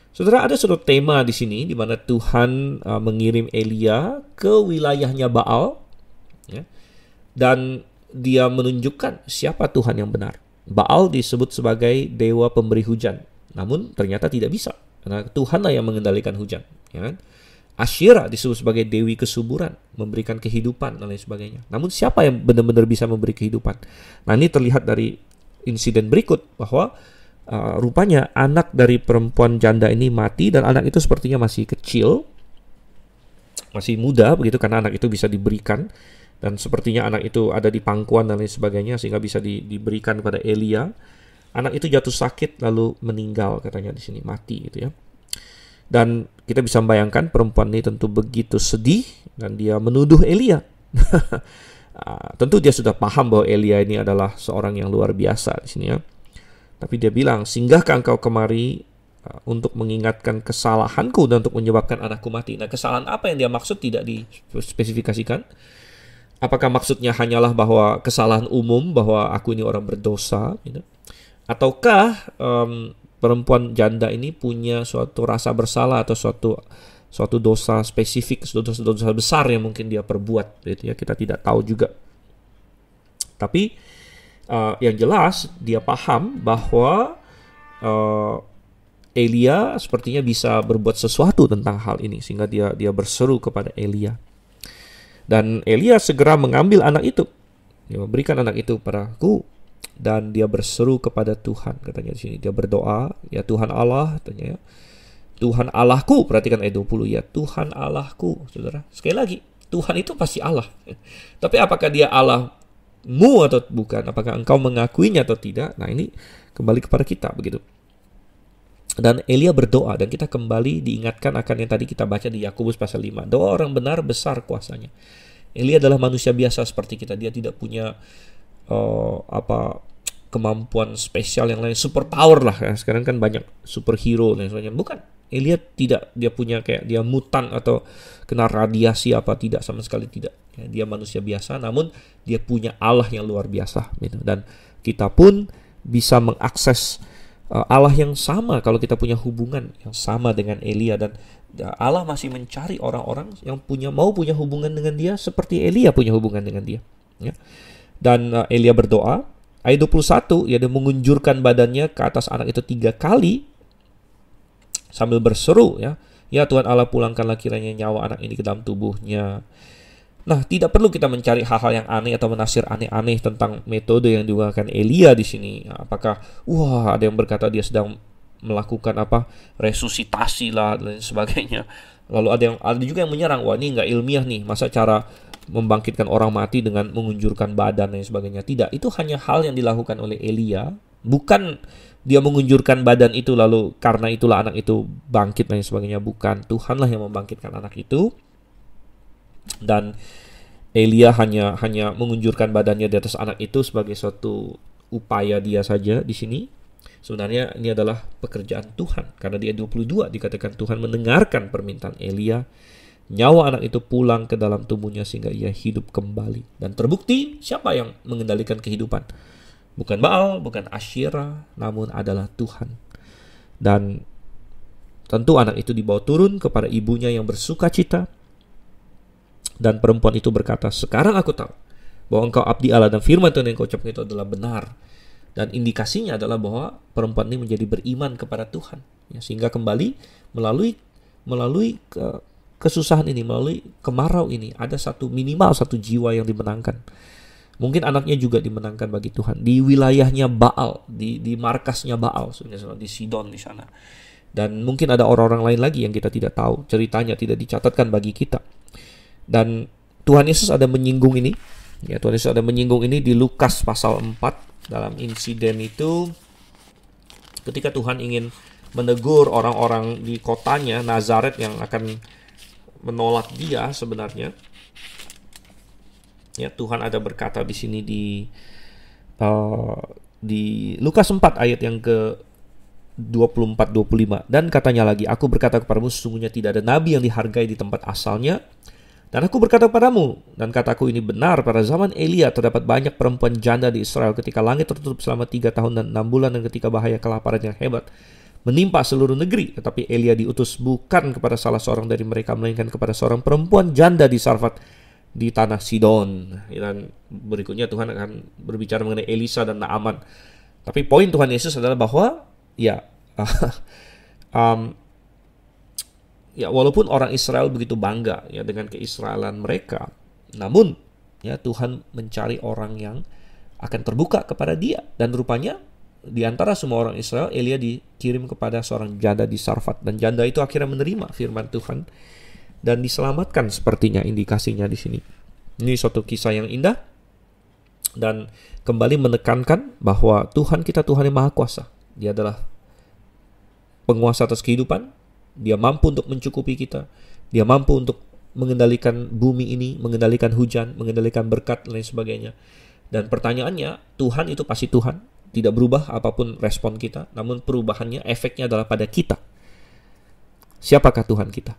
Speaker 1: Saudara, ada suatu tema di sini di mana Tuhan mengirim Elia ke wilayahnya Baal, ya, dan dia menunjukkan siapa Tuhan yang benar. Baal disebut sebagai dewa pemberi hujan, namun ternyata tidak bisa karena Tuhanlah yang mengendalikan hujan, ya kan? Asyera disebut sebagai dewi kesuburan, memberikan kehidupan dan lain sebagainya. Namun siapa yang benar-benar bisa memberi kehidupan? Nah, ini terlihat dari insiden berikut bahwa rupanya anak dari perempuan janda ini mati, dan anak itu sepertinya masih kecil, masih muda begitu, karena anak itu bisa diberikan, dan sepertinya anak itu ada di pangkuan dan lain sebagainya sehingga bisa diberikan kepada Elia. Anak itu jatuh sakit lalu meninggal, katanya di sini, mati gitu ya. Dan kita bisa membayangkan perempuan ini tentu begitu sedih dan dia menuduh Elia. Tentu dia sudah paham bahwa Elia ini adalah seorang yang luar biasa di sini ya. Tapi dia bilang, singgahkah engkau kemari untuk mengingatkan kesalahanku dan untuk menyebabkan anakku mati. Nah, kesalahan apa yang dia maksud tidak dispesifikasikan. Apakah maksudnya hanyalah bahwa kesalahan umum, bahwa aku ini orang berdosa, gitu? Ataukah perempuan janda ini punya suatu rasa bersalah atau suatu dosa spesifik, dosa besar yang mungkin dia perbuat, gitu ya. Kita tidak tahu juga. Tapi yang jelas dia paham bahwa Elia sepertinya bisa berbuat sesuatu tentang hal ini, sehingga dia berseru kepada Elia. Dan Elia segera mengambil anak itu, dia memberikan anak itu padaku, dan dia berseru kepada Tuhan, katanya di sini. Dia berdoa, ya Tuhan Allah, katanya, Tuhan Allahku. Perhatikan ayat 20, ya Tuhan Allahku, saudara. Sekali lagi, Tuhan itu pasti Allah. Tapi apakah dia Allahmu atau bukan? Apakah engkau mengakuinya atau tidak? Nah, ini kembali kepada kita, begitu. Dan Elia berdoa, dan kita kembali diingatkan akan yang tadi kita baca di Yakobus pasal 5. Doa orang benar besar kuasanya. Elia adalah manusia biasa seperti kita. Dia tidak punya kemampuan spesial yang lain, super power lah ya. Sekarang kan banyak superhero dan sebagainya. Bukan, Elia tidak, dia punya kayak dia mutan atau kena radiasi apa, tidak, sama sekali tidak ya. Dia manusia biasa, namun dia punya Allah yang luar biasa gitu. Dan kita pun bisa mengakses Allah yang sama kalau kita punya hubungan yang sama dengan Elia. Dan Allah masih mencari orang-orang yang mau punya hubungan dengan dia seperti Elia punya hubungan dengan dia ya. Dan Elia berdoa, ayat 21, dia mengunjurkan badannya ke atas anak itu 3 kali sambil berseru ya, ya Tuhan Allah, pulangkanlah kiranya nyawa anak ini ke dalam tubuhnya. Nah, tidak perlu kita mencari hal-hal yang aneh atau menafsir aneh-aneh tentang metode yang digunakan Elia di sini. Apakah ada yang berkata dia sedang melakukan resusitasi lah dan sebagainya. Lalu ada juga yang menyerang, wah ini nggak ilmiah nih, masa cara membangkitkan orang mati dengan mengunjurkan badan dan sebagainya. Tidak, itu hanya hal yang dilakukan oleh Elia, bukan dia mengunjurkan badan itu lalu karena itulah anak itu bangkit dan sebagainya. Bukan, Tuhanlah yang membangkitkan anak itu. Dan Elia hanya mengunjurkan badannya di atas anak itu sebagai suatu upaya dia saja di sini. Sebenarnya ini adalah pekerjaan Tuhan, karena di ayat 22 dikatakan Tuhan mendengarkan permintaan Elia. Nyawa anak itu pulang ke dalam tubuhnya sehingga ia hidup kembali. Dan terbukti siapa yang mengendalikan kehidupan? Bukan Baal, bukan Asyera, namun adalah Tuhan. Dan tentu anak itu dibawa turun kepada ibunya yang bersuka cita. Dan perempuan itu berkata, sekarang aku tahu bahwa engkau abdi Allah dan firman Tuhan yang kau ucapkan itu adalah benar. Dan indikasinya adalah bahwa perempuan ini menjadi beriman kepada Tuhan. Ya, sehingga kembali melalui kesusahan ini, melalui kemarau ini, ada minimal satu jiwa yang dimenangkan. Mungkin anaknya juga dimenangkan bagi Tuhan. Di wilayahnya Baal, di markasnya Baal, sebenarnya di Sidon di sana. Dan mungkin ada orang-orang lain lagi yang kita tidak tahu. Ceritanya tidak dicatatkan bagi kita. Dan Tuhan Yesus ada menyinggung ini. Ya, Tuhan Yesus ada menyinggung ini di Lukas pasal 4 dalam insiden itu ketika Tuhan ingin menegur orang-orang di kotanya Nazaret yang akan menolak dia sebenarnya. Ya, Tuhan ada berkata di sini di Lukas 4 ayat yang ke 24-25. Dan katanya lagi, aku berkata kepadamu sesungguhnya tidak ada nabi yang dihargai di tempat asalnya. Dan aku berkata kepadamu, dan kataku ini benar, pada zaman Elia terdapat banyak perempuan janda di Israel ketika langit tertutup selama 3 tahun dan 6 bulan dan ketika bahaya kelaparan yang hebat menimpa seluruh negeri. Tetapi Elia diutus bukan kepada salah seorang dari mereka, melainkan kepada seorang perempuan janda di Sarfat di tanah Sidon. Dan berikutnya Tuhan akan berbicara mengenai Elisa dan Naaman. Tapi poin Tuhan Yesus adalah bahwa walaupun orang Israel begitu bangga ya dengan keisraelan mereka, namun ya Tuhan mencari orang yang akan terbuka kepada dia. Dan rupanya di antara semua orang Israel, Elia dikirim kepada seorang janda di Sarfat, dan janda itu akhirnya menerima firman Tuhan dan diselamatkan sepertinya indikasinya di sini. Ini suatu kisah yang indah dan kembali menekankan bahwa Tuhan kita Tuhan yang Maha Kuasa. Dia adalah penguasa atas kehidupan. Dia mampu untuk mencukupi kita. Dia mampu untuk mengendalikan bumi ini, mengendalikan hujan, mengendalikan berkat, dan lain sebagainya. Dan pertanyaannya, Tuhan itu pasti Tuhan. Tidak berubah apapun respon kita. Namun perubahannya, efeknya adalah pada kita. Siapakah Tuhan kita?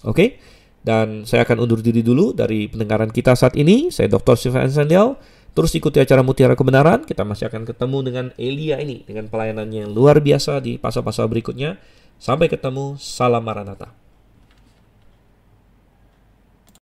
Speaker 1: Oke? Dan saya akan undur diri dulu dari pendengaran kita saat ini. Saya Dr. Silvan Sandial. Terus ikuti acara Mutiara Kebenaran. Kita masih akan ketemu dengan Elia ini, dengan pelayanannya yang luar biasa di pasal-pasal berikutnya. Sampai ketemu, salam Maranatha.